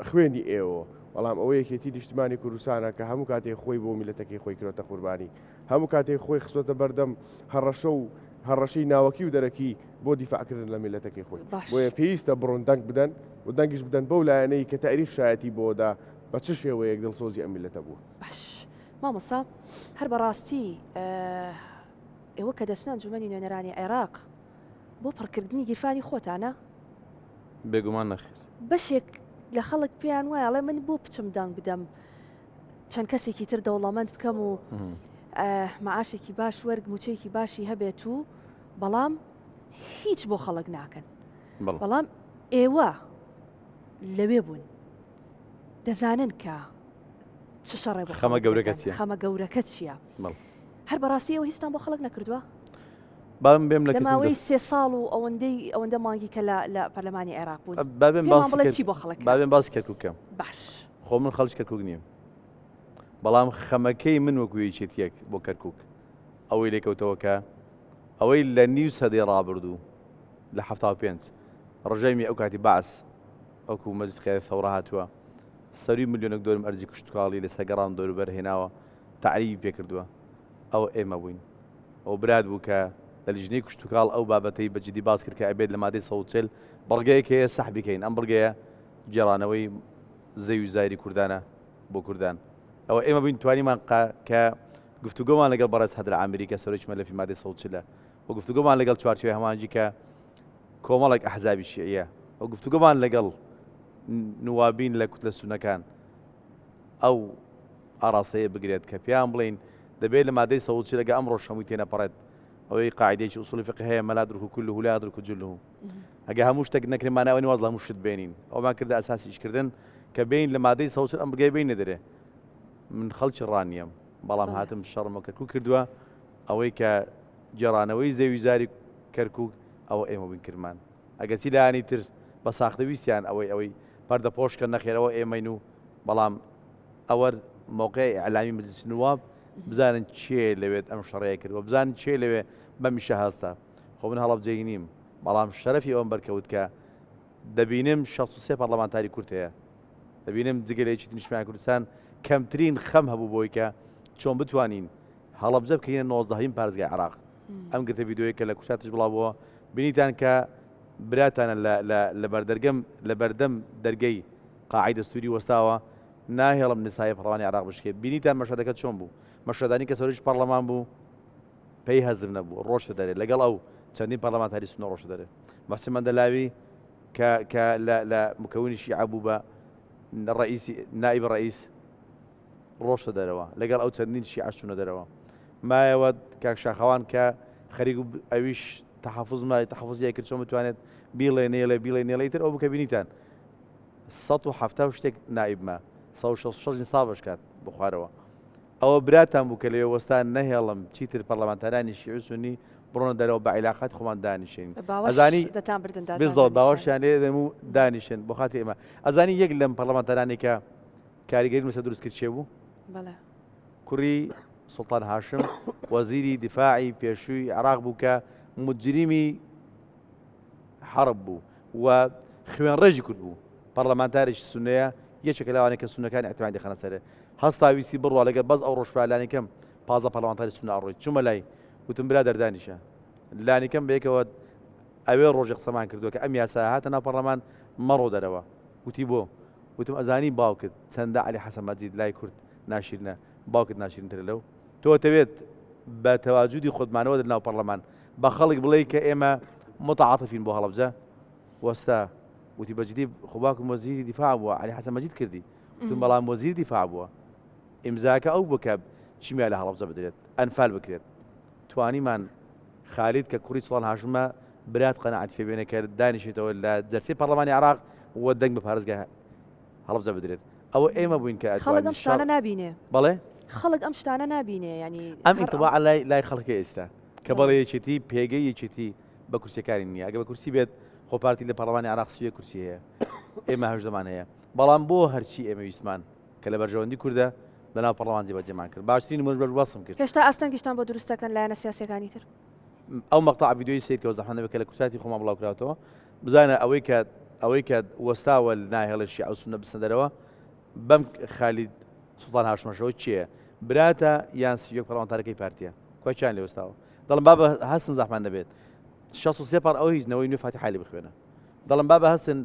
خوێنی ئێوە بەڵام ئەوە یەکێتی نیشتمانی کوردستانە کە هەموو کاتێک خۆی بۆ میلەتەکەی خۆی کردوتە قوربانی هەموو کاتێک خۆی خستۆتە بەردەم هەڕەشە و هەڕەشەی ناوەکی و دەرەکی بۆ دیفاعکردن لە میلەتەکەی خۆی بۆیە پێویستە بڕۆن دەنگ بدەن و دەنگیش بدەن بەو لایەنەی کە تاریخ شایەتی بۆدا بە چ شێوەیەک دڵسۆزی ئەم میلەتە بوو. باش مامۆستا هەر بەڕاستی ئێوە کە دەچنە ئەنجومەنی نوێنەرانی عێراق بۆ پڕکردنی گیرفانی خۆتانە بێگومان نەخێر بەشێک لە خەڵک پێیان وایە ئەڵێ من بۆ بچم دەنگ بدەم چەند کەسێکی تر دەوڵەمەند بکەم و مەعاشێکی باش وەرگ موچەیەکی باشی هەبێت و بەڵام هیچ بۆ خەڵک ناکەن بەڵام ئێوە لەوێ بوون دەزانن کە چ شەڕێ خەمە گەورەکە چییە خەمە گەورەکە چییە هەر بەڕاستی ئەوە هیچتان بۆ خەڵک نەکردووە بابم بێم لە ماوەی 3 ساڵ و ئەوەندە مانگی کە لە پەرلەمانی عێراق بوون بابێن چی بۆ خەڵک بابێن باسی کەرکووکەم باش خۆ من خەڵک کەرکووک نیم بەڵام خەمەکەی من وەکو یەکێتیەک بۆ کەرکووک ئەوەی لێکەوتەوەکە ئەوەی لە نیو سەدەی ڕابردوو لە 75 ڕژەیمی ئەو کاتی باس ئەوکو مەجلس قیادەتی ثەورە هاتووە سەروی ملیۆنێک دۆرم ئەرزی کوشتتوکاڵی لە سەرگەڕان دەوروبەر هێناوە تعریبی پێ کردووە ئەو ئێمە بووین ئەو براد بوو کە لە لیژنەی کوشتتوکاڵ ئەو بابەتەی بەجددی باس کرد کە ئەبێت لە مادەی 140 بەڵگەیەک هەیە سەح بکەین ئەم بڵگەیە گێڕانەوەی زەوی و زایری کوردانە بۆ کوردان ئەوە ئێمە بووین توانیمان کە گفتوگۆمان لەگەڵ بەڕێز هەدرا عامری کە سەرۆکی مەلەفی مادەی 140 و گفتوگۆمان لەگەڵ چوارچێوەی هەمانجی کە کۆمەڵێک ئەحزابی شیعیە ئەو گفتوگۆمان لەگەڵ نوابین لە کوتلە سونەکان ئەو ئاراستەیە بگرێت کە پێیان بڵین دەبێت لە مادەی سەوچی لەگە ئەمڕۆ شەمووی تێنەپەڕێت ئەوەی قاعدەیەکی ئوسوڵی فقه هەیە مەلا دروک كله لا يدرك جله ئەگە هەموو شتێک نەکرێمانە ئەوەی واز لە هەموو شت بێنین ئەومان کردە ئەساسی ئیشکردن کە بین لە مادەی سەوچ ئەم بگەی بین نەدرێ من خەڵکی ڕانیم بەڵام هاتم شەڕمە کەرکوو کردووە ئەوەی کە جێڕانەوەی زەوی زاری کەرکوو ئەوە ئێمە بین کردمان ئەگە چی لایانی تر بە ساختەویستیان ئەوەی پەردە پۆشکە نەخێرەوە ئێمەین و بەڵام ئەوە موقعی ئەعلامی مجلس نواب بزانن چێ لەوێت ئەم شەڕەیە کردووە بزانن چێ لەوێ بەمیشە هەستا خۆ من هەڵەبجێی نیم بەڵام شەرەفی ئەوم بەرکەوت کە دەبینم 63 پەرلەمانتاری کورد هەیە دەبینم جگەلێکی نیشتیمانی کوردستان کەمترین خەم هەبوو بۆی کە چۆن بتوانین هەڵەبجە بکەینە 19هەمین پارێزگای عێراق ئەم گرتە ڤیدیۆیە کە لە کوشاتش بڵاوەوە بینیتان کە براتانە لە بەردەم دەرگەی قاعی دەستوری وەستاوە ناهێڵم نسای پەرلەمانی عێراق بشکێت بینیتان مەشهدەکە چۆن بوو مەشهدانی کە سەرۆکی پەرلەمان بوو پێی هەزم نەبوو ڕۆژتە دەرێت لەگەڵ ئەو چەندین پەرلەمانتاری سونە ڕۆژتە دەرێت مەحسین مەندەلاوی کە لە مکەونی شیعە بوو بە نائب ڕئیس ڕۆژتە دەرەوە لەگەڵ ئەو چەندین شیعە چوونە دەرەوە مایەوە کاک شاخەوان کە خەریک ئەویش تەحەفوزیای کرد چۆن بتوانێت بیڵێ تر ئەو بکە بینیتان 170 شتێک نائبمە 166 ساڵ بەشکات بۆ خوارەوە ئەوە براتان بوو کە لەوێ وەستان نەهێڵم چیتر پەرلەمانتارانی شیعە سونی بڕۆنە دەرەوە بە عیلاقات خۆمان دانیشین ئەزانی بزڵ باوەشیان لێ دەم و دانیشن بۆ خاتی ئێمە ئەزانی یەک لەم پەرلەمانتارانی کە کاریگەری مەسە دروست کرد چێ بوو کوڕی سوڵتان هاشم وەزیری دیفاعی پێشووی عێراق بوو کە مجریمی حرب بوو و خوێنڕێژی کورد بوو پەرلەمانتارێکی سونەیە یەکێکە لەوانەیە کە سونەکانی ئەتیمادی خەنە سەرێ هەستاویستی بڕوا لەگەر بەس ئەو ڕۆژپالانی کەم پازە پەرلەمانتاری سونە ئەڕۆی چوومە لای وتم برا دەردانیشە لانی کەم بەیەکەوە ئەوێ ڕۆژی قسەمان کردووە کە ئەم یاسا هاتە ناو پەرلەمان مەڕۆ دەرەوە وتی بۆ وتم ئەزانی باوکت چەندە عەلی حەسەن مەجید لای کورد ناشیرنە باوکت ناشیرنترە لەو تۆ دەوێت بە تەواجودی خودمانەوە ناو پەرلەمان بە خەڵک بڵێ کە ئێمە متعاطفین بۆ هەڵەبجە وەستا وتی بەجددی خۆباکم وەزیری دیفاع بووە عەلی حەسەن مەجید کردی وتم بەڵام وەزیری دیفاع بووە ئیمزاکە ئەو بکە چیمیا لە هەڵەبجە بدرێت ئەنفال بکرێت توانیمان خالید کە کوڕی سوڵان هاشمە برات قەنەعەت پێبێنە کە دانیشێتەوە لە جەرسی پەرلەمانی عێراق وە دەنگ بە پارێزگای هەڵەبجە بدرێت ئەوە ئێمە بووین کە خەڵک ئەم شتانە نابینێ بەڵێ خەڵک ئەم شتانە نابینێ ینی ئەم ئینتیباع لای خەڵکی ئێستا کە بەڵێ یەکێتی پێگەی یەکێتی بە کورسیەکانی نییە ئەگە بە کورسی بێت خۆپارتی لە پەرلەمانی عێراق سوێ کورسی هەیە ئێمە هەژدەمان هەیە بەڵام بۆ هەرچی ئێمە ویستمان کە لە بەرژەوەندی کووردە لەناو پەرلەمان جێبەجێمان کرد باشترین نمونەش بەرباسم کرد هێشتا ئەستەنگیشتان بۆ دروستەکەن لایەنە سیاسیەکانی تر ئەو مەقطع ڤیدیۆی سیر کە وەزەحمە بکە لە کورساتی خۆمان بڵاو کراوەوە بزانە ئەوەی کە وەستاوە ناهێڵە شیعە و سونە بستە دەرەوە بەم خالید سوڵتان هاشمەشەوە چییە براتە یان سیۆک پەرلەمانتارەکەی پارتیە کوێچیان لێ وەستاوە دەڵم با بە هەستن زەحمان دەبێت 63 پار ئەوە هیچ نەوەی نوێ فاتحە لێ بخوێنە دەڵم با بە هەستن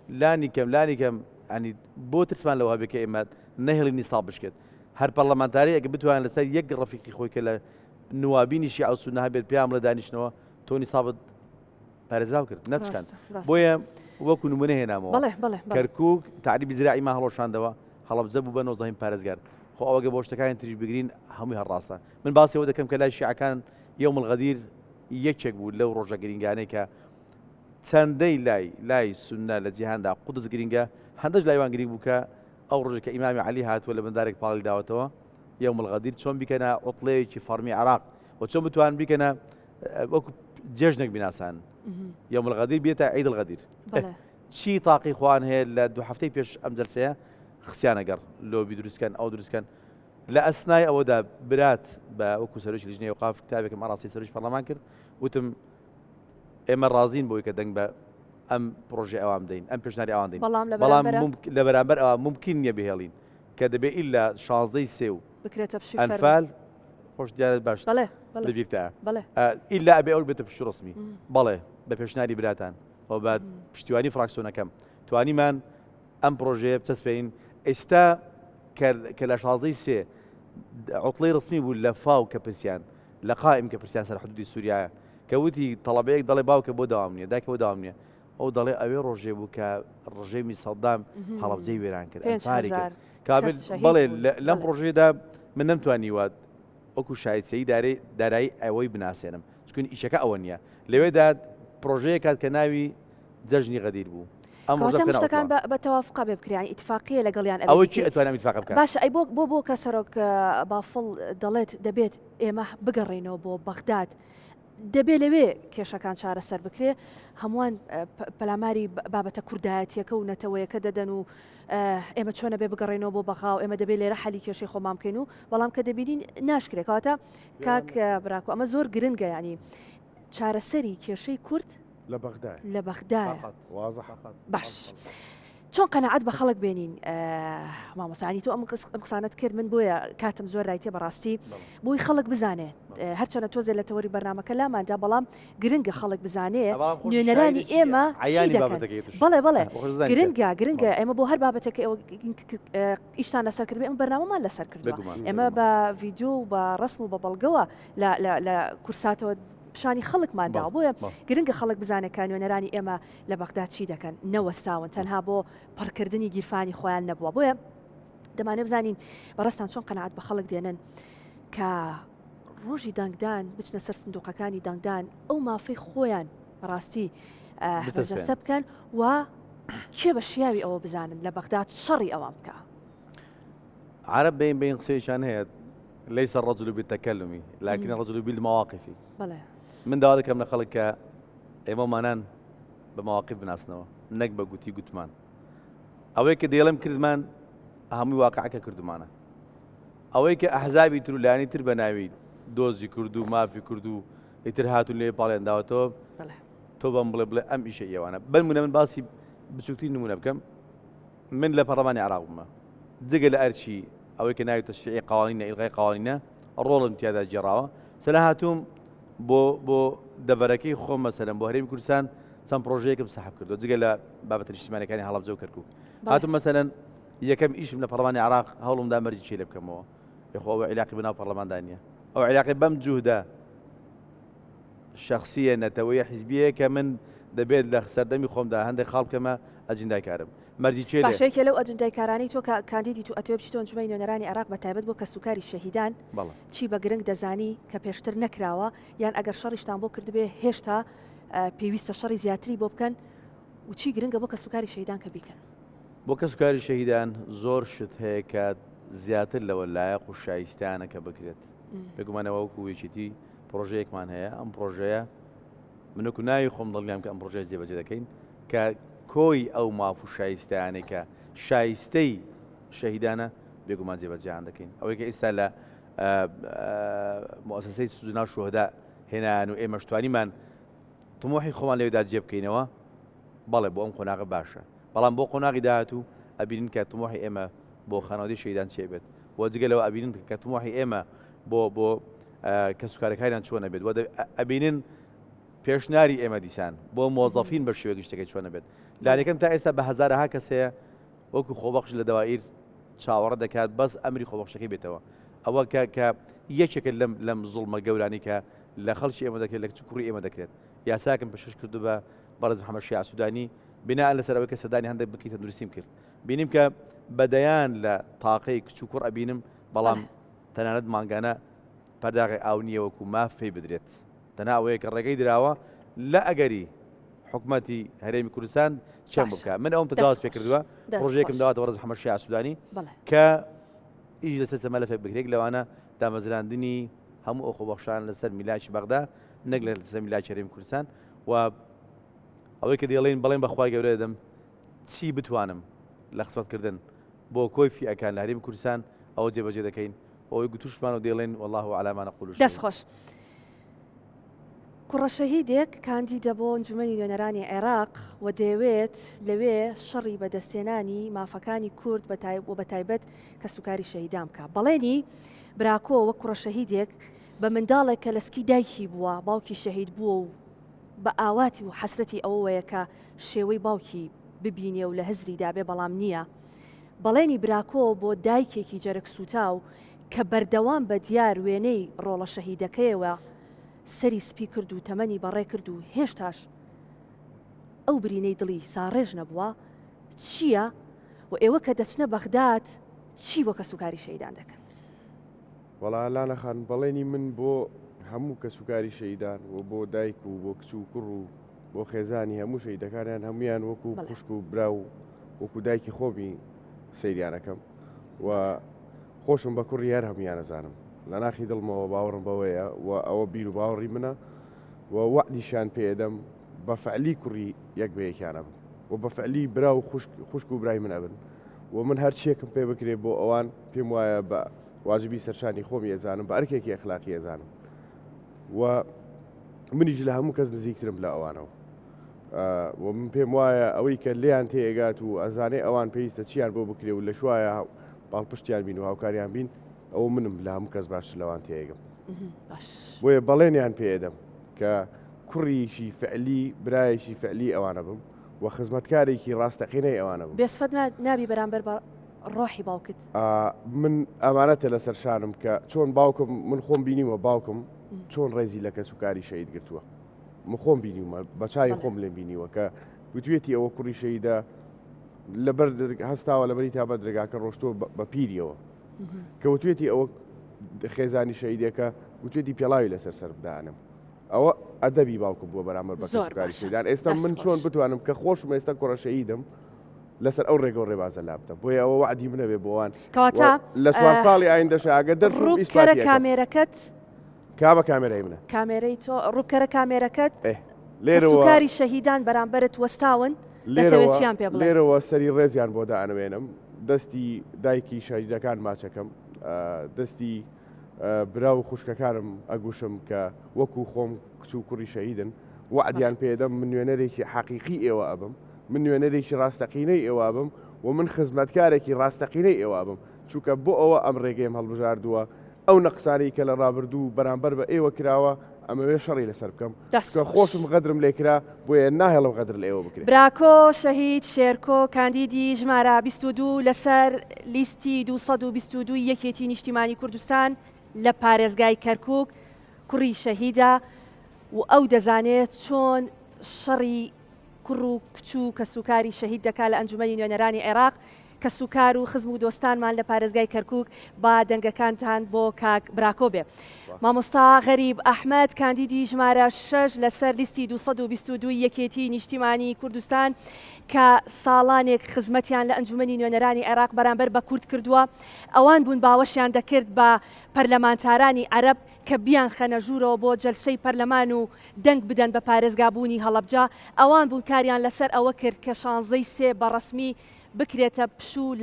لانی کەم ینی بۆ ترسمان لەوە بێت کە ئێمە نەهێڵی نیساڵ بشکێت هەر پەرلەمانتاری ئەگە بتوانن لەسەر یەک ڕەفیقی خۆی کە لە نوابینی شیعە و سونە هەبێت پێیان بڵێ دانیشتنەوە تۆ نیسابت پارێزراو کرد نەچکەن بۆیە وەکو نمونە هێنامەوە کەرکووک تعریبی زراعیمان هەڵۆشاندەوە هەڵەبجە بوو بە 19هەمین پارێزگار خۆ ئەوەگە بۆ شتەکانی تریش بگرین هەمووی هەڕاستە من باسی ئەوە دەکەم کە لای شیعەکان یەوم الغەدیر یەکێک بوو لەو ڕۆژە گرنگانەی کە چەندەی لای سونە لە جیهاندا قودس گرنگە هەندەش لایوان گرنگ بوو کە ئەو ڕۆژێک کە ئیمامی عەلی هاتووە لە بەندارێک پاڵی داوەتەوە یەوم الغەدیر چۆن بیکەنە عوتڵەیەکی فەرمی عێراق و چۆن بتوان بیکەنە وەکو جێژنێک بیناسان یەوم الغەدیر بێتە عید الغەدیر چی تاقی خوان هەیە لە دوو هەفتەی پێش ئەم جەلسەیە خسیانەگەڕ لۆبی دروستکەن ئەو دروستکەن لە ئەسنای ئەوەدا برات بە وەکو سەرۆکی لجنەی ئەوقاف کتابێکم ئاڕاستی سەرۆکی پەرلەمان کرد وتم ئێمە ڕازین بۆی کە دەنگ بە ئەم پرۆژێ ئەوان بدەین ئەم پێشنیاری ئەوان دەین بەڵام لە بەرامبەر ئەوە ممکن نییە بهێڵین کە دەبێت ئیلا 16 سێ و ئەنفال خۆش دیارەت باش لەبیرتە ئیلا ئەبێ ئەو بێتە پشت ڕسمی بەڵێ بە پێشنیاری براتان ئەو بە پشتیوانی فراکسیۆنەکەم توانیمان ئەم پرۆژەیە بچەسپێین ئێستا کە لە 16 سێ عوتڵەی ڕسمی بوو لە فاو کە پرسیان لە قائم کە پرسیان سەر حدودی سووریایە کە وتی تەڵەبەیەک دەڵێ باوکە بۆ داوام نییە دایکە بۆ داوام نییە ئەو دەڵێ ئەوێ ڕۆژێ بوو کە ڕژێمی سەدام هەڵەبجەی وێران کرد 5,000 کابل شەهید بەڵێ بوون. لەم بەڵێ. ڕۆژێدا من نەمتوانیوات وەکو شایستەی دارایی ئەوەی بناسێنم چکن ئیشەکە ئەوە نییە لەوێدا پرۆژەیە کات کە ناوی جەژنی غەدیر بوو ئەم ڕۆژە کەواتە پێ شتەکان ناوتوان. بە تەوافقا بێ بکریان ئیتفاقیە لەگەڵیان ئەوە چی ئەتوانم ئیتفاق بکەم باشە ئەی بۆ کە سەرۆک بافڵ دەڵێت دەبێت ئێمە بگەڕێنەوە بۆ بەغداد دەبێت لەوێ کێشەکان چارەسەر بکرێ هەمووان پەلاماری بابەتە کوردایەتیەکە و نەتەوەیەکە دەدەن و ئێمە چۆنە بێ بگەڕێنەوە بۆ بەغاو ئێمە دەبێت لێرە حەلی کێشەی خۆمان بکەین و بەڵام کە دەبینین ناشکرێکەوەتە کاک براکو ئەمە زۆر گرنگە ینی چارەسەری کێشەی کورد لە بەغداد لە بەغدایە واضح باش چۆن قەنەعەت بە خەڵک بێنین مامۆستانی تۆ ئەم قسانت کرد من بۆیە کاتم زۆر رایتێ بەڕاستی بۆی خەڵک بزانێت هەرچەنە تۆزێ لە تەوەری بەرنامەکە لاماندا بەڵام گرنگە خەڵک بزانێ نوێنەرانی ئێمە چی دەکەن بەڵێ گرنگە ئێمە بۆ هەر بابەتێک ئیشتان لەسەر کردێ ئەم بەرنامەمان لەسەر کردووە ئێمە بە ڤیددیو و بە ڕسم و بە بەڵگەوە لە کورساتەوە پیشانی خەڵکماندا بۆیە گرنگە خەڵک بزانێت کە نوێنەرانی ئێمە لە بەغداد چی دەکەن نەوەستاون تەنها بۆ پڕکردنی گیرفانی خۆیان نەبووە بۆیە دەمانێ بزانین بەڕستان چۆن قەنەعەت بە خەڵک دێنن کە ڕۆژی دەنگدان بچنە سەر سندوقەکانی دەنگدان ئەو مافەی خۆیان بەڕاستی بەجەستە بکەن و کێ بە شیاوی ئەوە بزانن لە بەغداد شەڕی ئەوان بکە عرب بين قسەیشان هەیە ليس الرجل بالتكلم لكن الرجل بالمواقف بەڵێ من داوا دەکەم لە خەڵک کە ئێمەمانان بە مواقف بناسنەوە نەک بە گوتی گوتمان ئەوەی کە دێڵم کردمان هەمووی واقعەکە کردمانە ئەوەی کە ئەحزابی تر و لایانی تر بە ناوی دۆزی کرد و مافی کرد و ئیتر هاتون لێ پاڵێنداوەتەوە تۆ بەم بڵێ ئەم ئیشە ئێوانە بەنمونە من باسی بچووکترین نمونە بکەم من لە پەرلەمانی عێراق بوومە جگە لە ئەرچی ئەوەی کە ناوی تەشریعی قوانینە ئیلغای قوانینە ڕۆڵم تیادا جێڕاوە سەلا هاتووم بۆ دەڤەرەکەی خۆم مەسەلەن بۆ هەرێمی کوردستان چەند پرۆژەیەکم سەحب کردو جگە لە بابەتە نیشتیمانیەکانی هەڵەبجە و کەرکووک هاتووم مەسەلەن یەکەم ئیشم لە پەرلەمانی عێراق هەوڵمدا مەرجی چێ لێ بکەمەوە یخۆ ئەوە عیلاقی بەناو پەرلەماندا نییە ئەو عیلاقی بەم جوهدە شخصیە نەتەوەیە حیزبیەیە کە من دەبێت لە سەردەمی خۆمدا هەندێک خاڵ بکەمە ئەجندای کارم مەرجی چێ لێ باشەیەکە لەو ئەجندای کارانی تۆ کاندیدی تو ئەتوێ بچیتۆ ئەنجومەی نوێنەرانی عێراق بە تایبەت بۆ کەسوکاری شەهیدان چی بە گرنگ دەزانی کە پێشتر نەکراوە یان ئەگەر شەڕیشتان بۆ کردبێ هێشتا پێویستە شەڕی زیاتری بۆ بکەن و چی گرنگە بۆ کەسوکاری شەهیدان کە بیکەن بۆ کەسوکاری شەهیدان زۆر شت هەیە کە زیاتر لەوە لایەق و شایستانە کە بکرێت بگومانەوە وەکو وێچیتی پرۆژەیەکمان هەیە ئەم پرۆژەیە منوەکو ناوی خۆم دڵنیام کە ئەم پرۆژەیە جێبەجێ دەکەین کە کۆی ئەو ماف و شایستانێک کە شایستەی شەهیدانە بێگومان جێبەجێیان دەکەین ئەوەی کە ئێستا لە مؤسسەی سوزنا شوهدا هێنان و ئێمە شتوانیمان تمۆحی خۆمان لێدا جێ بکەینەوە بەڵێ بۆ ئەم قۆناغە باشە بەڵام بۆ قۆناغی داهاتوو ئەبینین کە تمۆحی ئێمە بۆ خانەوەی شەهیدان چێ بێت بۆ جگەلەوە ئەبینین کە تمۆحی ئێمە بۆ کەسوکارەکانیان چۆنە بێت ئەبینن پێشناری ئێمە دیسان بۆ مۆزەفین بە شێوە گشتەکەی چۆنە بێت لایەکەم تا ئێستا بە هەزارەها کەسەیە وەکو خۆبەخش لە دەوائیر چاوەڕە دەکات بەس ئەمری خۆبەخشەکەی بێتەوە ئەوە کە یەکێکە لەم زوڵمە گەورانی کە لە خەڵکی ئێمە دەکرێت لە کوڕی ئێمە دەکرێت یاساکەم پێشش کردو بە بەڕێز محەممەد شیع سوودانی بنا لەسەرەوەی کە سەدانی هەندێک بکەی تەندروستیم کرد بینیم کە بەدەیان لە تاقەی کچ و کوڕ ئەبینم بەڵام تەنانەت مانگانە پەرداغی ئاو نییە وەکو ماف پێی بدرێت تەنها ئەوەیە کە ڕێگەی دراوە لە ئەگەری حکوومەتی هەرێمی کوردستان چەند بکە من ئەوم تەجاوز پێ کردووە پرۆژەیەکم داواتە بەڕێز محەممەد شیع سوودانی کە ئیش لەسەر سەمەلەفێک بکرێت لەوانە دامەزراندنی هەموو ئەو خۆبەخشان لەسەر میلاکی بەغدا نەک لەسەر میلاکی هەرێمی کوردستان و ئەوەی کە دێڵێن بەڵێن بەخوای گەورە دەدەم چی بتوانم لە خزمەتکردن بۆ کۆی فیئەکان لە هەرێمی کوردستان ئەوە جێبەجێ دەکەین ئەوەی گوتوشمان و دێڵێن والله عەلا ما نەقول دەست خۆش کوڕە شەهیدێک کاندیدە بۆ ئەنجومەنی نوێنەرانی عێراق و دەیەوێت لەوێ شەڕی بەدەستێنانی مافەکانی کورد بە تایبەت کەسوکاری شەهیدان بکە بەڵێنی براکۆ وەک کوڕە شەهیدێک بە منداڵێک کە لەسکی دایکی بووە باوکی شەهید بووە و بە ئاواتی و حەسرەتی ئەوەیە کە شێوەی باوکی ببینێ و لە هەزری دابێ بەڵام نییە بەڵێنی براکۆ بۆ دایکێکی جەرەک سوتاو کە بەردەوام بە دیار وێنەی ڕۆڵە شەهیدەکەیەوە سەری سپی کرد و تەمەنی بەڕێ کرد و هێشتاش ئەو برینەی دڵی ساڕێژ نەبووە چییە و ئێوە کە دەچنە بەغداد چی بۆ کەسوکاری شەیدان دەکەن؟ وەڵا لانەخان بەڵێنی من بۆ هەموو کەسوکاری شەیدان و بۆ دایک و بۆ کچ و کوڕ و بۆ خێزانی هەموو شەیدەکانیان هەمویان وەکو خوشک و برا و وەکو دایکی خۆمی سەیریانەکەم و خۆشم بە کوڕی هەر هەمویان نەزانم لە ناخی دڵمەوە باوەڕم بەوەیە و ئەوە بیر و باوەڕی منە و وەعدیشان پێدەم بە فعلی کوڕی یەک بە یەکیانە بن و بە فعلی برا و خوشک و برای منە بن و من هەر چێکم پێ بکرێت بۆ ئەوان پێم وایە بە واجبی سەرشانی خۆمی ئێزانم بە ئەرکێکی ئەخلاقی ئێزانم و منیش لە هەموو کەس نزیکترم لە ئەوانەوە و من پێم وایە ئەوەی کە لێیان تێگات و ئەزانێ ئەوان پێویستە چیان بۆ بکرێ و لە شوایە باڵپشتیان بین و هاوکاریان بین ئەوە منم لە هەموو کەس باش لەوان تێگەم بۆیە بەڵێنیان پێدەم کە کوڕیشی فعلی برایشی فعلی ئەوانە بم و خزمەتکارێکی ڕاستەقینەی ئەوانە بم بێسفەت نابی بەرامبەر بە ڕۆحی باوکت من ئەمانەتە لەسەر شانم کە چۆن باوکم من خۆم بینیمە باوکم چۆن ڕێزی لە کەسوکاری شەید گرتووە من خۆم بینیمە بە چای خۆم لێ بینیوە کە گوتوێتی ئەوە کوڕی شەیدە لەبەر هەستاوە لەبەری تا بە درگاکە ڕۆشتۆ بە پیریەوە کە وتوێتی ئەوە خێزانی شەیدەکە وتوێتی پێڵاوی لەسەر سەر بدانم ئەوە ئەدەبی باوکم بووە بەرامبەر بە کەسوکاری شەیدان ئێستا من چۆن بتوانم کە خۆشم ئێستا کوڕە شەیدم لەسەر ئەو ڕێگە و ڕێبازە لابتە بۆیە ئەوە وعدی منە بێ بۆوان کەواتە لە 4 ساڵی ئایندەش ئاگە دەرچوو ڕووبکەرە کامێرەکەت کا بە کامێرەی منە کامێرەی تۆ ڕووبکەرە کامێرەکەت لێرەوە کەسوکاری شەهیدان بەرامبەرت وەستاون دەتەوێت چیان پێ بڵێ لێرەوە سەری ڕێزیان بۆ دانەوێنم دەستی دایکی شەهیدەکان ماچەکەم دەستی برا و خوشکەکارم ئەگوشم کە وەکو خۆم کچ و کوڕی شەهیدن وعدیان پێدەم من نوێنەرێکی حەقیقی ئێوە ئەبم من نوێنەرێکی ڕاستەقینەی ئێوە بم و من خزمەتکارێکی ڕاستەقینەی ئێوە بم چونکە بۆ ئەوە ئەم ڕێگەیم هەڵبژاردووە ئەو نەقسانی کە لە ڕابردوو بەرامبەر بە ئێوە کراوە ئەمەوێ شەڕی لەسەر بکەم کە خۆشم غەدرم لێکرا بۆیە ناهێڵم غەدر لە ئێوە بکرێت. براکۆ شەهید شێرکۆ کاندیدی ژمارە 22 لەسەر لیستی 222 یەکێتی نیشتیمانی کوردستان لە پارێزگای کەرکووک کوڕی شەهیدە و ئەو دەزانێت چۆن شەڕی کوڕ و کچ و کەسوکاری شەهید دەکات لە ئەنجومەنی نوێنەرانی عێراق کەسوکار و خزم و دۆستانمان لە پارێزگای کەرکووک با دەنگەکانتان بۆ کاک براکۆ بێ. مامۆستا غەریب ئەحمەد کاندیدی ژمارە 6 لەسەر لیستی 222 یەکێتی نیشتیمانی کوردستان کە ساڵانێک خزمەتیان لە ئەنجومەنی نوێنەرانی عێراق بەرامبەر بە کورد کردووە ئەوان بوون باوەشیان دەکرد بە پەرلەمانتارانی عەرەب کە بیان خەنە ژوورەوە بۆ جەلسەی پەرلەمان و دەنگ بدەن بە پارێزگابوونی هەڵەبجا ئەوان بوون کاریان لەسەر ئەوە کرد کە 16 سێ بەڕەسمی بکرێتە پشوو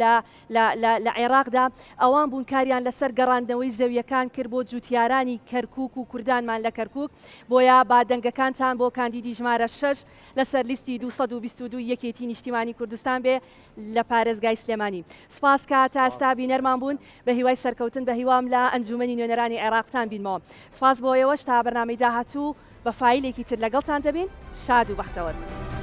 لە عێراقدا ئەوان بوون کاریان لەسەر گەڕاندنەوەی زەویەکان کرد بۆ جوتیارانی کەرکووک و کوردانمان لە کەرکووک بۆیە با دەنگەکانتان بۆ کاندیدی ژمارە 6 لەسەر لیستی 222 یەکێتی نیشتیمانی کوردستان بێ لە پارێزگای سلێمانی. سپاس کە تا ئێستا بینەرمان بوون بە هیوای سەرکەوتن بە هیوام لە ئەنجومەنی نوێنەرانی عێراقتان بینمەوە. سپاس بۆ ئێوەش تا بەرنامەی داهاتوو بە فایلێکی تر لەگەڵتان دەبین شاد و بەختەوەر.